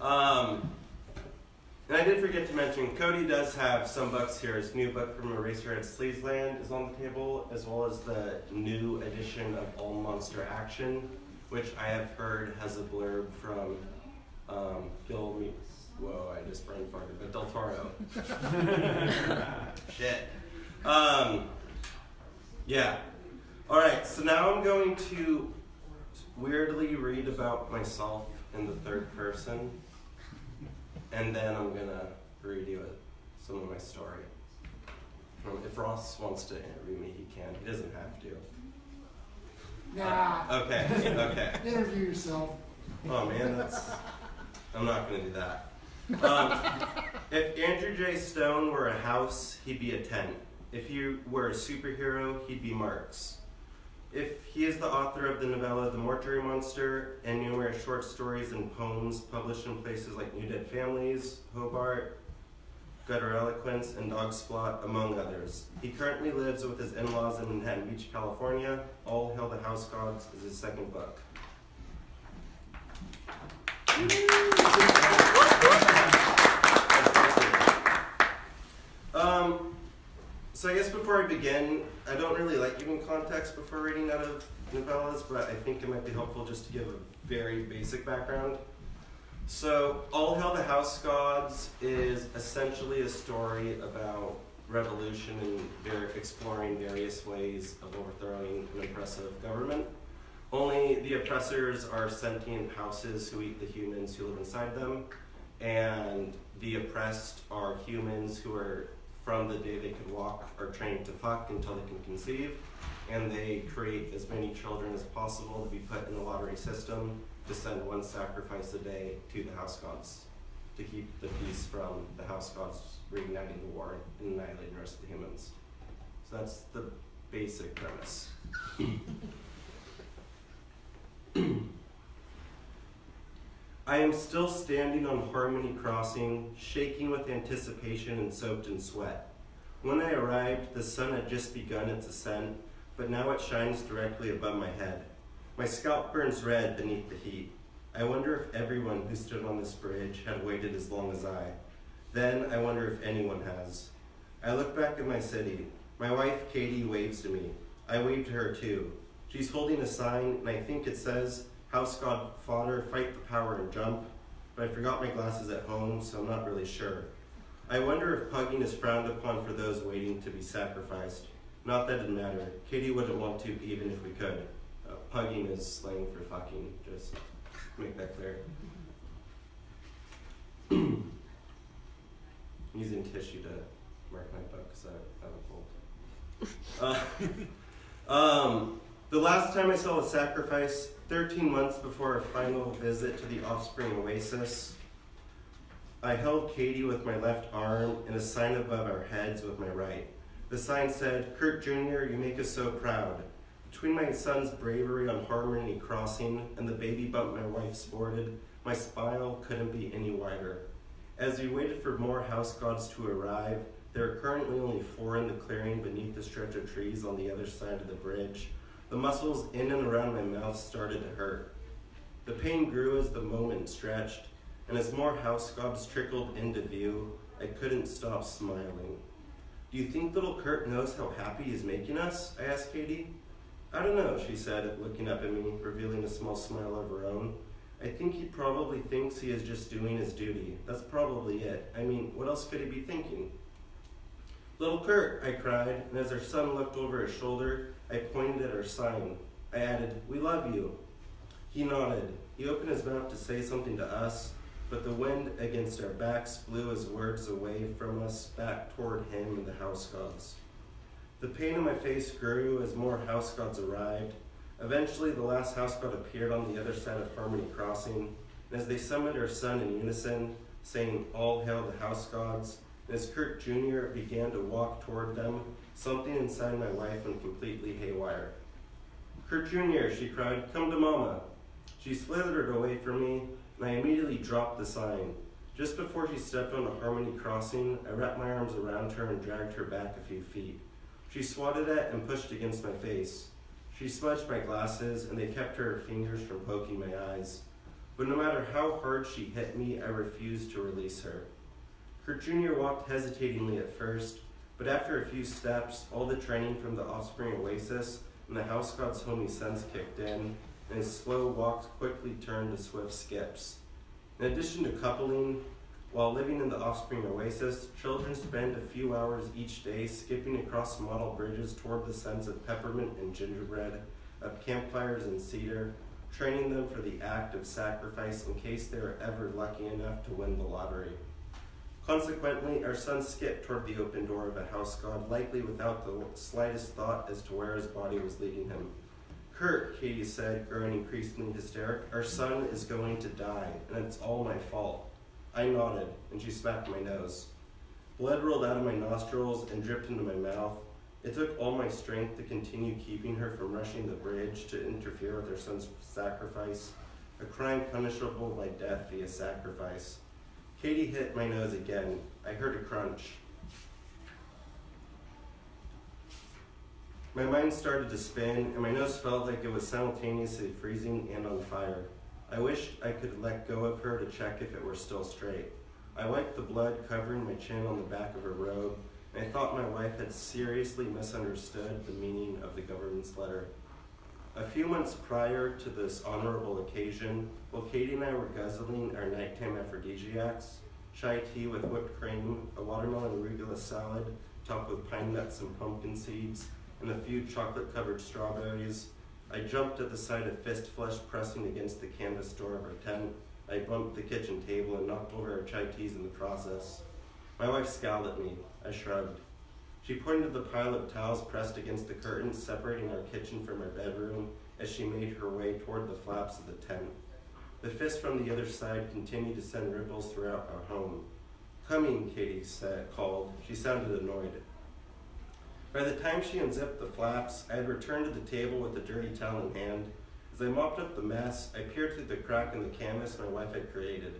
[SPEAKER 2] And I did forget to mention, Cody does have some books here. His new book from Eraserhead Sleazeland is on the table, as well as the new edition of All Monster Action, which I have heard has a blurb from Whoa, I just brain farted, but Del Toro. Shit. Yeah. Alright, so now I'm going to weirdly read about myself in the third person, and then I'm gonna read you some of my story. If Ross wants to interview me, he can. He doesn't have to.
[SPEAKER 1] Nah.
[SPEAKER 2] Okay.
[SPEAKER 1] Interview yourself.
[SPEAKER 2] Oh man, I'm not gonna do that. If Andrew J. Stone were a house, he'd be a tent. If he were a superhero, he'd be Marx. If he is the author of the novella The Mortuary Monster and numerous short stories and poems published in places like New Dead Families, Hobart, Gutter Eloquence, and Dogsplot, among others. He currently lives with his in-laws in Manhattan Beach, California. All Hail the House Gods is his second book. So I guess before I begin, I don't really like giving context before reading out of novellas, but I think it might be helpful just to give a very basic background. So All Hail the House Gods is essentially a story about revolution and exploring various ways of overthrowing an oppressive government. Only the oppressors are sentient houses who eat the humans who live inside them, and the oppressed are humans who are, from the day they could walk, are trained to fuck until they can conceive, and they create as many children as possible to be put in the lottery system to send one sacrifice a day to the house gods to keep the peace from the house gods reigniting the war and annihilating the rest of the humans. So that's the basic premise. I am still standing on Harmony Crossing, shaking with anticipation and soaked in sweat. When I arrived, the sun had just begun its ascent, but now it shines directly above my head. My scalp burns red beneath the heat. I wonder if everyone who stood on this bridge had waited as long as I. Then I wonder if anyone has. I look back at my city. My wife, Katie, waves to me. I wave to her too. She's holding a sign, and I think it says, House God Fodder, fight the power and jump, but I forgot my glasses at home, so I'm not really sure. I wonder if pugging is frowned upon for those waiting to be sacrificed. Not that it mattered. Katie wouldn't want to even if we could. Pugging is slang for fucking, just to make that clear. I'm using tissue to mark my book because I have a cold. The last time I saw a sacrifice, 13 months before our final visit to the Offspring Oasis, I held Katie with my left arm and a sign above our heads with my right. The sign said, Kurt Jr., you make us so proud. Between my son's bravery on Harmony Crossing and the baby bump my wife sported, my smile couldn't be any wider. As we waited for more house gods to arrive, there are currently only 4 in the clearing beneath the stretch of trees on the other side of the bridge. The muscles in and around my mouth started to hurt. The pain grew as the moment stretched, and as more house gods trickled into view, I couldn't stop smiling. Do you think little Kurt knows how happy he's making us? I asked Katie. I don't know, she said, looking up at me, revealing a small smile of her own. I think he probably thinks he is just doing his duty. That's probably it. I mean, what else could he be thinking? Little Kurt, I cried, and as our son looked over his shoulder, I pointed at our sign. I added, we love you. He nodded. He opened his mouth to say something to us, but the wind against our backs blew his words away from us back toward him and the house gods. The pain in my face grew as more house gods arrived. Eventually, the last house god appeared on the other side of Harmony Crossing, and as they summoned our son in unison, saying, "All hail the house gods," and as Kurt Jr. began to walk toward them, something inside my wife went completely haywire. "Kurt Jr.," she cried, "come to Mama." She slithered away from me, and I immediately dropped the sign. Just before she stepped onto Harmony Crossing, I wrapped my arms around her and dragged her back a few feet. She swatted at and pushed against my face. She smudged my glasses, and they kept her fingers from poking my eyes. But no matter how hard she hit me, I refused to release her. Kurt Jr. walked hesitatingly at first, but after a few steps, all the training from the Offspring Oasis and the house god's homey sense kicked in, and his slow walks quickly turned to swift skips. In addition to coupling, while living in the Offspring Oasis, children spend a few hours each day skipping across model bridges toward the scents of peppermint and gingerbread, of campfires and cedar, training them for the act of sacrifice in case they are ever lucky enough to win the lottery. Consequently, our son skipped toward the open door of a house god, likely without the slightest thought as to where his body was leading him. "Kurt," Katie said, growing increasingly hysteric, "our son is going to die, and it's all my fault." I nodded, and she smacked my nose. Blood rolled out of my nostrils and dripped into my mouth. It took all my strength to continue keeping her from rushing the bridge to interfere with her son's sacrifice, a crime punishable by death via sacrifice. Katie hit my nose again. I heard a crunch. My mind started to spin, and my nose felt like it was simultaneously freezing and on fire. I wished I could let go of her to check if it were still straight. I wiped the blood covering my chin on the back of her robe, and I thought my wife had seriously misunderstood the meaning of the government's letter. A few months prior to this honorable occasion, while Katie and I were guzzling our nighttime aphrodisiacs, chai tea with whipped cream, a watermelon arugula salad topped with pine nuts and pumpkin seeds, and a few chocolate-covered strawberries, I jumped at the sight of fist flesh pressing against the canvas door of our tent. I bumped the kitchen table and knocked over our chai teas in the process. My wife scowled at me. I shrugged. She pointed to the pile of towels pressed against the curtains separating our kitchen from our bedroom as she made her way toward the flaps of the tent. The fist from the other side continued to send ripples throughout our home. "Coming," Katie called. She sounded annoyed. By the time she unzipped the flaps, I had returned to the table with a dirty towel in hand. As I mopped up the mess, I peered through the crack in the canvas my wife had created.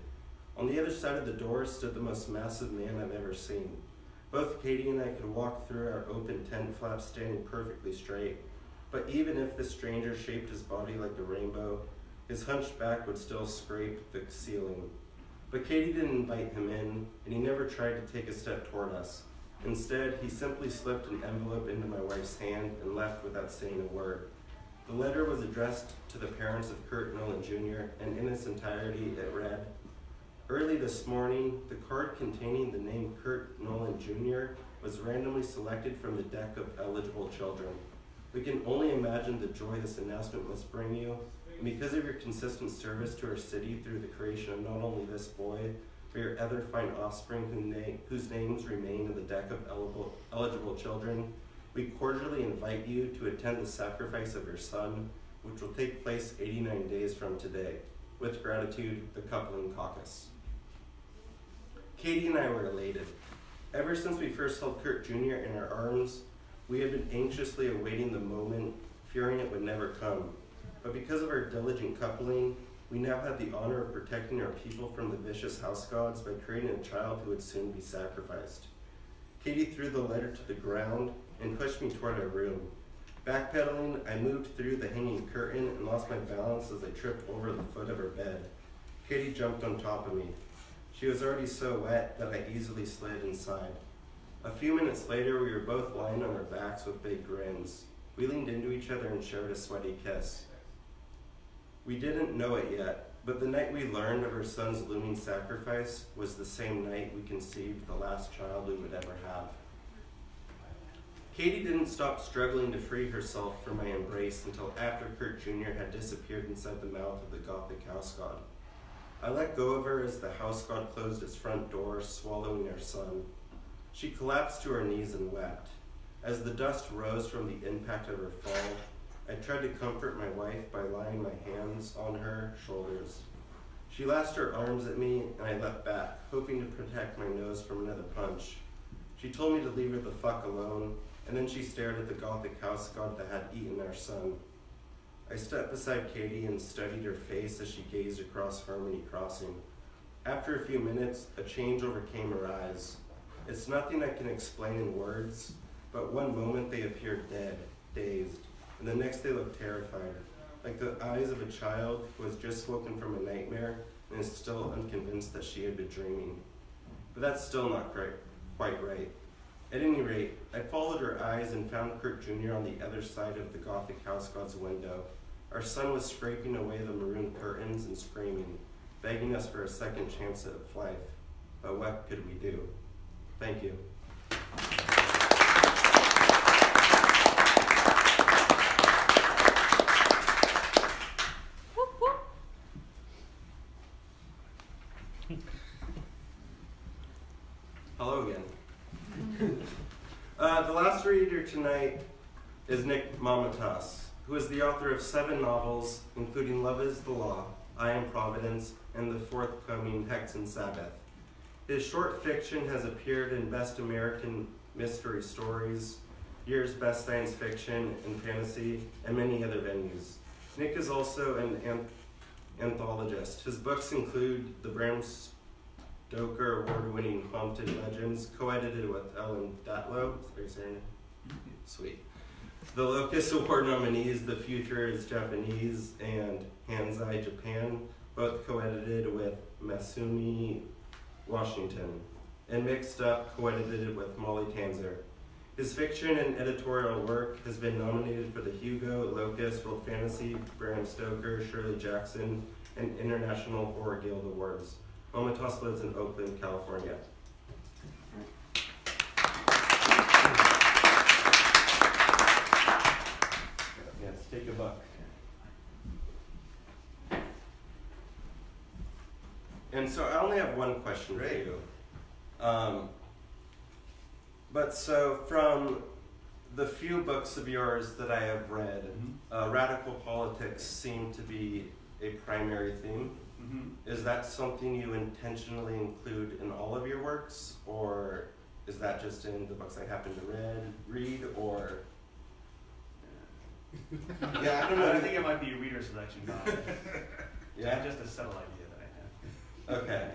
[SPEAKER 2] On the other side of the door stood the most massive man I've ever seen. Both Katie and I could walk through our open tent flaps standing perfectly straight, but even if the stranger shaped his body like a rainbow, his hunched back would still scrape the ceiling. But Katie didn't invite him in, and he never tried to take a step toward us. Instead, he simply slipped an envelope into my wife's hand and left without saying a word. The letter was addressed to the parents of Kurt Nolan Jr., and in its entirety it read, "Early this morning, the card containing the name Kurt Nolan Jr. was randomly selected from the deck of eligible children. We can only imagine the joy this announcement must bring you, and because of your consistent service to our city through the creation of not only this boy, but your other fine offspring whose names remain in the deck of eligible children, we cordially invite you to attend the sacrifice of your son, which will take place 89 days from today. With gratitude, the Coupling Caucus." Katie and I were elated. Ever since we first held Kurt Jr. in our arms, we had been anxiously awaiting the moment, fearing it would never come. But because of our diligent coupling, we now had the honor of protecting our people from the vicious house gods by creating a child who would soon be sacrificed. Katie threw the letter to the ground and pushed me toward our room. Backpedaling, I moved through the hanging curtain and lost my balance as I tripped over the foot of her bed. Katie jumped on top of me. She was already so wet that I easily slid inside. A few minutes later, we were both lying on our backs with big grins. We leaned into each other and shared a sweaty kiss. We didn't know it yet, but the night we learned of our son's looming sacrifice was the same night we conceived the last child we would ever have. Katie didn't stop struggling to free herself from my embrace until after Kurt Jr. had disappeared inside the mouth of the Gothic house god. I let go of her as the house god closed its front door, swallowing our son. She collapsed to her knees and wept. As the dust rose from the impact of her fall, I tried to comfort my wife by laying my hands on her shoulders. She lashed her arms at me, and I leapt back, hoping to protect my nose from another punch. She told me to leave her the fuck alone, and then she stared at the Gothic house god that had eaten our son. I stepped beside Katie and studied her face as she gazed across Harmony Crossing. After a few minutes, a change overcame her eyes. It's nothing I can explain in words, but one moment they appeared dead, dazed, and the next they looked terrified, like the eyes of a child who has just woken from a nightmare and is still unconvinced that she had been dreaming. But that's still not quite right. At any rate, I followed her eyes and found Kurt Jr. on the other side of the Gothic house god's window. Our son was scraping away the maroon curtains and screaming, begging us for a second chance at life. But what could we do? Thank you. Hello again. The last reader tonight is Nick Mamatas, who is the author of 7 novels, including Love is the Law, I Am Providence, and the forthcoming Hex and Sabbath. His short fiction has appeared in Best American Mystery Stories, Year's Best Science Fiction and Fantasy, and many other venues. Nick is also an anthologist. His books include the Bram Stoker award-winning Haunted Legends, co-edited with Ellen Datlow. Is that your name? Sweet. The Locus Award nominees, The Future is Japanese and Hanzai Japan, both co-edited with Masumi Washington, and Mixed Up, co-edited with Molly Tanzer. His fiction and editorial work has been nominated for the Hugo, Locus, World Fantasy, Bram Stoker, Shirley Jackson, and International Horror Guild Awards. Mamatas lives in Oakland, California. Yes, take a buck. And so I only have one question for you. But so from the few books of yours that I have read, radical politics seem to be a primary theme. Is that something you intentionally include in all of your works, or is that just in the books I happen to read, or? Yeah, I don't know.
[SPEAKER 6] I think it might be a reader selection guide.
[SPEAKER 2] Yeah?
[SPEAKER 6] Just a subtle idea that I have.
[SPEAKER 2] Okay,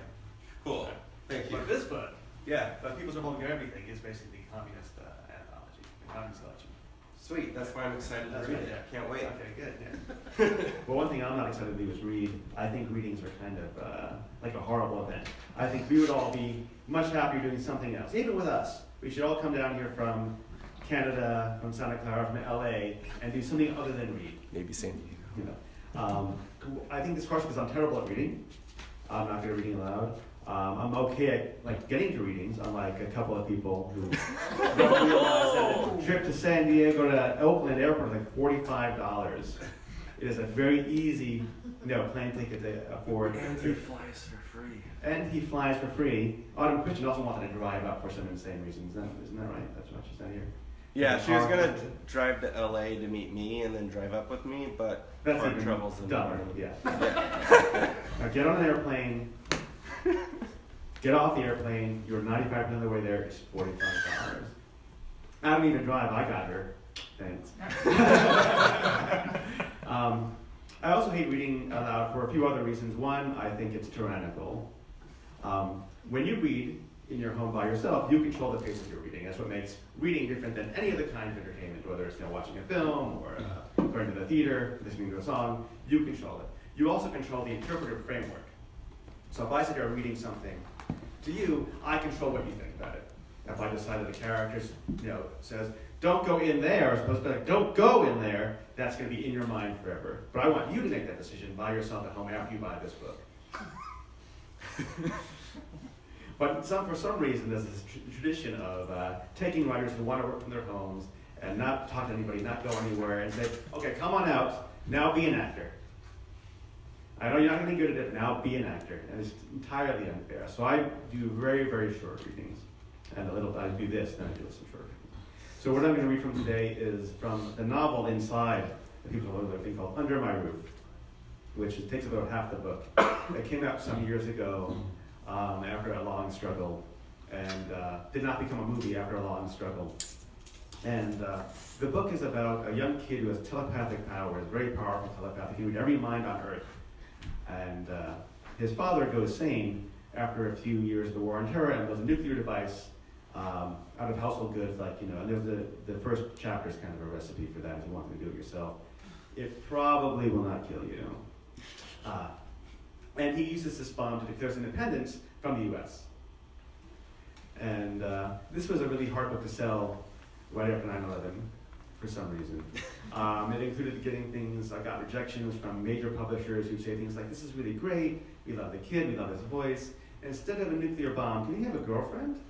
[SPEAKER 2] cool, thank you.
[SPEAKER 6] But this book,
[SPEAKER 2] Yeah,
[SPEAKER 6] People's Revolving Everything, is basically communist anthology, the communist collection.
[SPEAKER 2] sweet, that's why I'm excited to read it, can't wait.
[SPEAKER 6] Okay, good, yeah.
[SPEAKER 7] Well, one thing I'm not excited to do is read. I think readings are kind of like a horrible event. I think we would all be much happier doing something else, even with us. We should all come down here from Canada, from Santa Clara, from LA, and do something other than read.
[SPEAKER 2] Maybe San Diego.
[SPEAKER 7] You know, I think this question, because I'm terrible at reading. I'm not good at reading aloud. I'm okay at like getting to readings, unlike a couple of people who don't realize that a trip to San Diego to Oakland Airport is like $45. It is a very easy, plane ticket to afford.
[SPEAKER 2] And he flies for free.
[SPEAKER 7] And he flies for free. Autumn Christian also wanted to drive up for some insane reason. Isn't that right? That's what she said here.
[SPEAKER 2] Yeah, she was gonna drive to LA to meet me and then drive up with me, but
[SPEAKER 7] That's
[SPEAKER 2] car
[SPEAKER 7] even
[SPEAKER 2] troubles in the
[SPEAKER 7] dumber,
[SPEAKER 2] morning.
[SPEAKER 7] yeah. Now get on an airplane, get off the airplane, you're 95% of the way there, it's $45. I don't even drive, I got her. Thanks. I also hate reading aloud for a few other reasons. One, I think it's tyrannical. When you read in your home by yourself, you control the pace of your reading. That's what makes reading different than any other kind of entertainment, whether it's watching a film or going to the theater, listening to a song. You control it. You also control the interpretive framework. So if I sit here reading something to you, I control what you think about it. If I decide that the character says, don't go in there, as opposed to like, don't go in there, that's going to be in your mind forever. But I want you to make that decision by yourself at home after you buy this book. But for some reason, there's this tradition of taking writers who want to work from their homes and not talk to anybody, not go anywhere, and say, okay, come on out, now be an actor. I know you're not going to be good at it, now be an actor. And it's entirely unfair. So I do very, very short readings. And I do this, then I do some short readings. So what I'm going to read from today is from the novel inside the people who live thing called Under My Roof, which takes about half the book. It came out some years ago after a long struggle, and did not become a movie after a long struggle. And the book is about a young kid who has telepathic powers, very powerful telepathic. He can read every mind on Earth. And his father goes sane after a few years of the war on terror and builds a nuclear device out of household goods, like, you know, and there's the first chapter is kind of a recipe for that if you want to do it yourself. It probably will not kill you. And he uses this bomb to declare his independence from the US. And this was a really hard book to sell right after 9/11 for some reason. It included getting things, I got rejections from major publishers who say things like, this is really great, we love the kid, we love his voice. Instead of a nuclear bomb, can he have a girlfriend?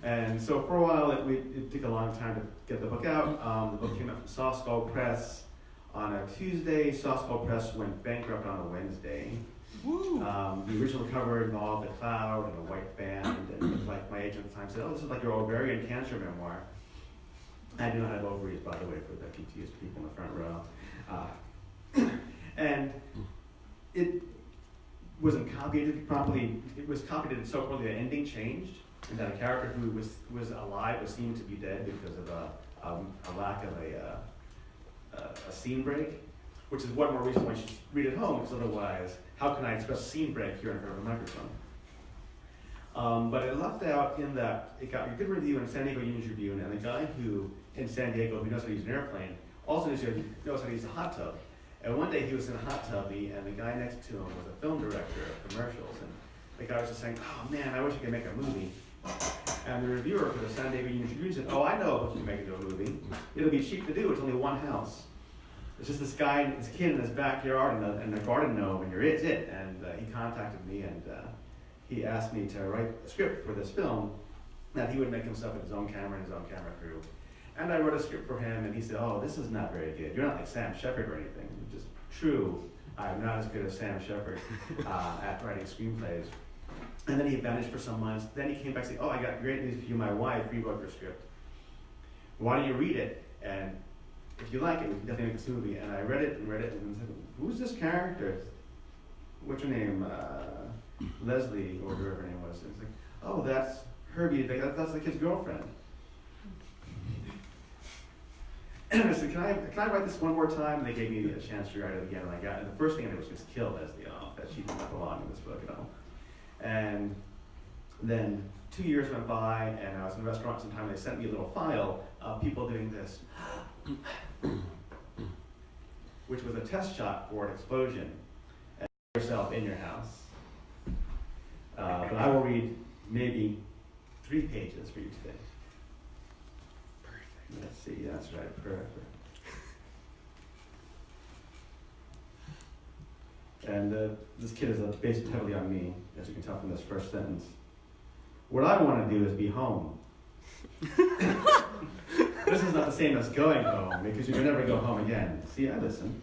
[SPEAKER 7] And so for a while, it took a long time to get the book out. The book came out from Soft Skull Press on a Tuesday. Soft Skull Press went bankrupt on a Wednesday. The original cover involved a cloud and a white band, and like my agent at the time said, oh, this is like your ovarian cancer memoir. I do not have ovaries, by the way, for the confused people in the front row. And it wasn't copied properly. It was copied so poorly the ending changed, and that a character who was alive was seen to be dead because of a lack of a scene break, which is one more reason why you should read at home, because otherwise, how can I express scene break here in front of a microphone? But it lucked out in that it got a good review in San Diego Union Tribune, and the guy who in San Diego who knows how to use an airplane also knows how to use a hot tub. And one day he was in a hot tubby, and the guy next to him was a film director of commercials, and the guy was just saying, oh man, I wish I could make a movie. And the reviewer for the San Diego Union Tribune said, oh, I know what you can make into a movie. It'll be cheap to do, it's only one house. It's just this guy, this kid in his backyard and a garden gnome, and you're it. And he contacted me, and he asked me to write a script for this film that he would make himself with his own camera and his own camera crew. And I wrote a script for him, and he said, oh, this is not very good. You're not like Sam Shepard or anything. Which is true. I'm not as good as Sam Shepard at writing screenplays. And then he vanished for some months. Then he came back saying, oh, I got great news for you. My wife rewrote your script. Why don't you read it? And if you like it, we can definitely make this movie. And I read it, and said, who's this character? What's her name? Leslie, or whoever her name was. And it's like, oh, that's Herbie. That's the kid's girlfriend. And I said, can I write this one more time? And they gave me a chance to write it again, and the first thing I did was just kill Leslie off, that she did not belong in this book at all. And then 2 years went by, and I was in a restaurant sometime, and they sent me a little file of people doing this, which was a test shot for an explosion at yourself in your house. But I will read maybe 3 pages for you today. Let's see, that's right, perfect. And this kid is based heavily on me, as you can tell from this first sentence. What I want to do is be home. This is not the same as going home, because you can never go home again. See, I listen.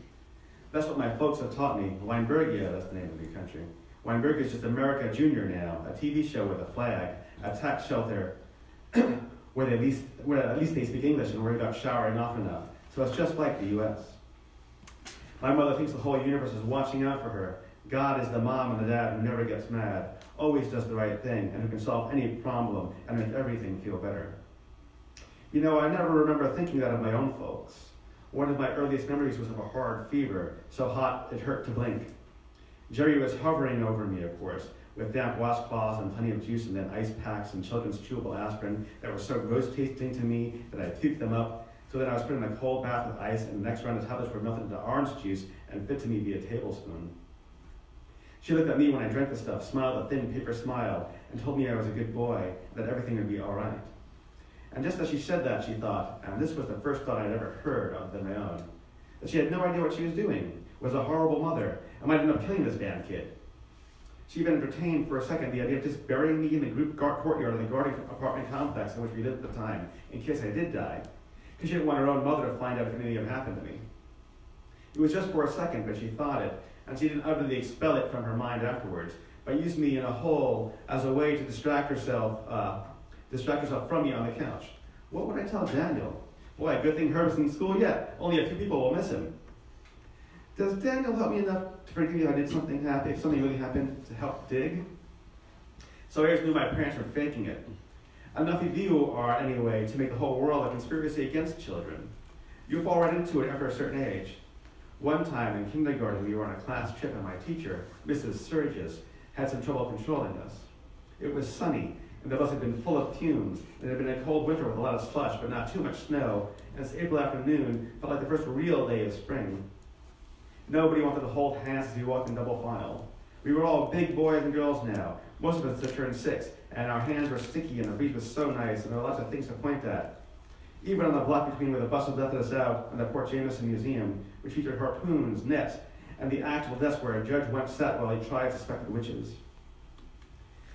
[SPEAKER 7] That's what my folks have taught me. Weinbergia, that's the name of the country. Weinbergia is just America Junior now, a TV show with a flag, a tax shelter, where at least they speak English and worry about showering often enough. So it's just like the US. My mother thinks the whole universe is watching out for her. God is the mom and the dad who never gets mad, always does the right thing, and who can solve any problem and make everything feel better. You know, I never remember thinking that of my own folks. One of my earliest memories was of a hard fever, so hot it hurt to blink. Jerry was hovering over me, of course, with damp washcloths and plenty of juice and then ice packs and children's chewable aspirin that were so gross tasting to me that I puked them up. So then I was put in a cold bath with ice, and the next round the tablets were melted into orange juice and fit to me via tablespoon. She looked at me when I drank the stuff, smiled a thin paper smile, and told me I was a good boy, that everything would be all right. And just as she said that, she thought, and this was the first thought I'd ever heard other than my own, that she had no idea what she was doing, was a horrible mother, and might end up killing this damn kid. She even entertained for a second the idea of just burying me in the group courtyard of the garden apartment complex in which we lived at the time, in case I did die, because she didn't want her own mother to find out if anything had happened to me. It was just for a second, but she thought it, and she didn't utterly expel it from her mind afterwards, but used me in a hole as a way to distract herself from me on the couch. What would I tell Daniel? Boy, good thing Herb's in school yet. Only a few people will miss him. Does Daniel help me enough to forgive me if I did something happy, if something really happened to help dig? So I always knew my parents were faking it. Enough of you are, anyway, to make the whole world a conspiracy against children. You fall right into it after a certain age. One time in kindergarten, we were on a class trip and my teacher, Mrs. Sturgis, had some trouble controlling us. It was sunny, and the bus had been full of fumes. It had been a cold winter with a lot of slush, but not too much snow, and this April afternoon felt like the first real day of spring. Nobody wanted to hold hands as we walked in double file. We were all big boys and girls now. Most of us had turned 6, and our hands were sticky, and the breeze was so nice, and there were lots of things to point at. Even on the block between where the bus had left us out and the Port Jameson Museum, which featured harpoons, nets, and the actual desk where a judge once sat while he tried suspected witches.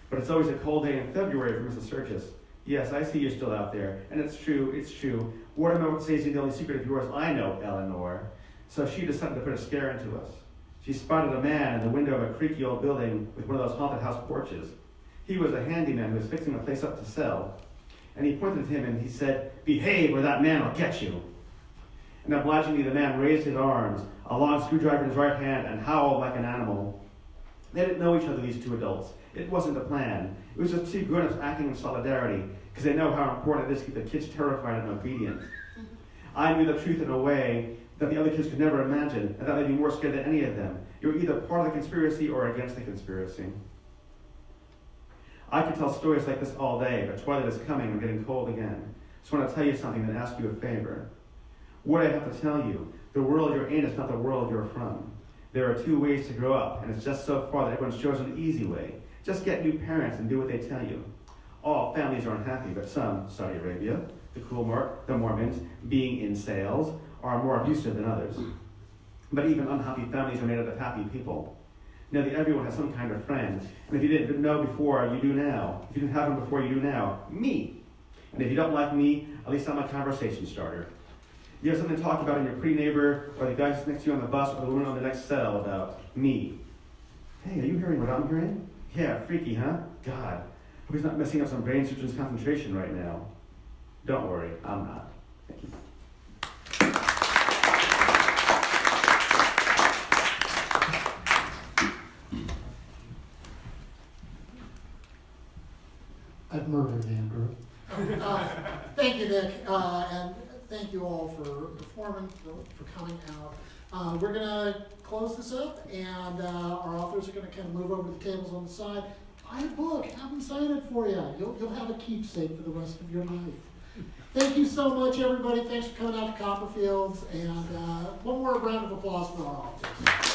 [SPEAKER 7] But it's always a cold day in February for Mrs. Sturgis. Yes, I see you're still out there, and it's true. Watermelon says the only secret of yours I know, Eleanor. So she decided to put a scare into us. She spotted a man in the window of a creaky old building with one of those haunted house porches. He was a handyman who was fixing the place up to sell. And he pointed at him and he said, "Behave or that man will get you." And obligingly the man raised his arms, a long screwdriver in his right hand, and howled like an animal. They didn't know each other, these two adults. It wasn't a plan. It was just two grown-ups acting in solidarity, because they know how important it is to keep the kids terrified and obedient. I knew the truth in a way that the other kids could never imagine, and that they'd be more scared than any of them. You were either part of the conspiracy or against the conspiracy. I could tell stories like this all day, but twilight is coming and getting cold again. So I want to tell you something and ask you a favor. What I have to tell you, the world you're in is not the world you're from. There are 2 ways to grow up, and it's just so far that everyone's chosen the easy way. Just get new parents and do what they tell you. All families are unhappy, but some, Saudi Arabia, the Cool Mark, the Mormons, being in sales, are more abusive than others. But even unhappy families are made up of happy people. Nearly everyone has some kind of friend, and if you didn't know before, you do now. If you didn't have them before, you do now. Me. And if you don't like me, at least I'm a conversation starter. You have something to talk about in your pretty neighbor, or the guy who's next to you on the bus, or the woman on the next cell about me. Hey, are you hearing what I'm hearing? Yeah, freaky, huh? God, hope he's not messing up some brain surgeon's concentration right now. Don't worry, I'm not. Thank you.
[SPEAKER 1] I've murdered Andrew. Thank you, Nick, and thank you all for performing, for coming out. We're gonna close this up, and our authors are gonna kind of move over to the tables on the side. Buy a book, have them sign it for you. You'll have a keepsake for the rest of your life. Thank you so much, everybody. Thanks for coming out to Copperfield, and one more round of applause for our authors.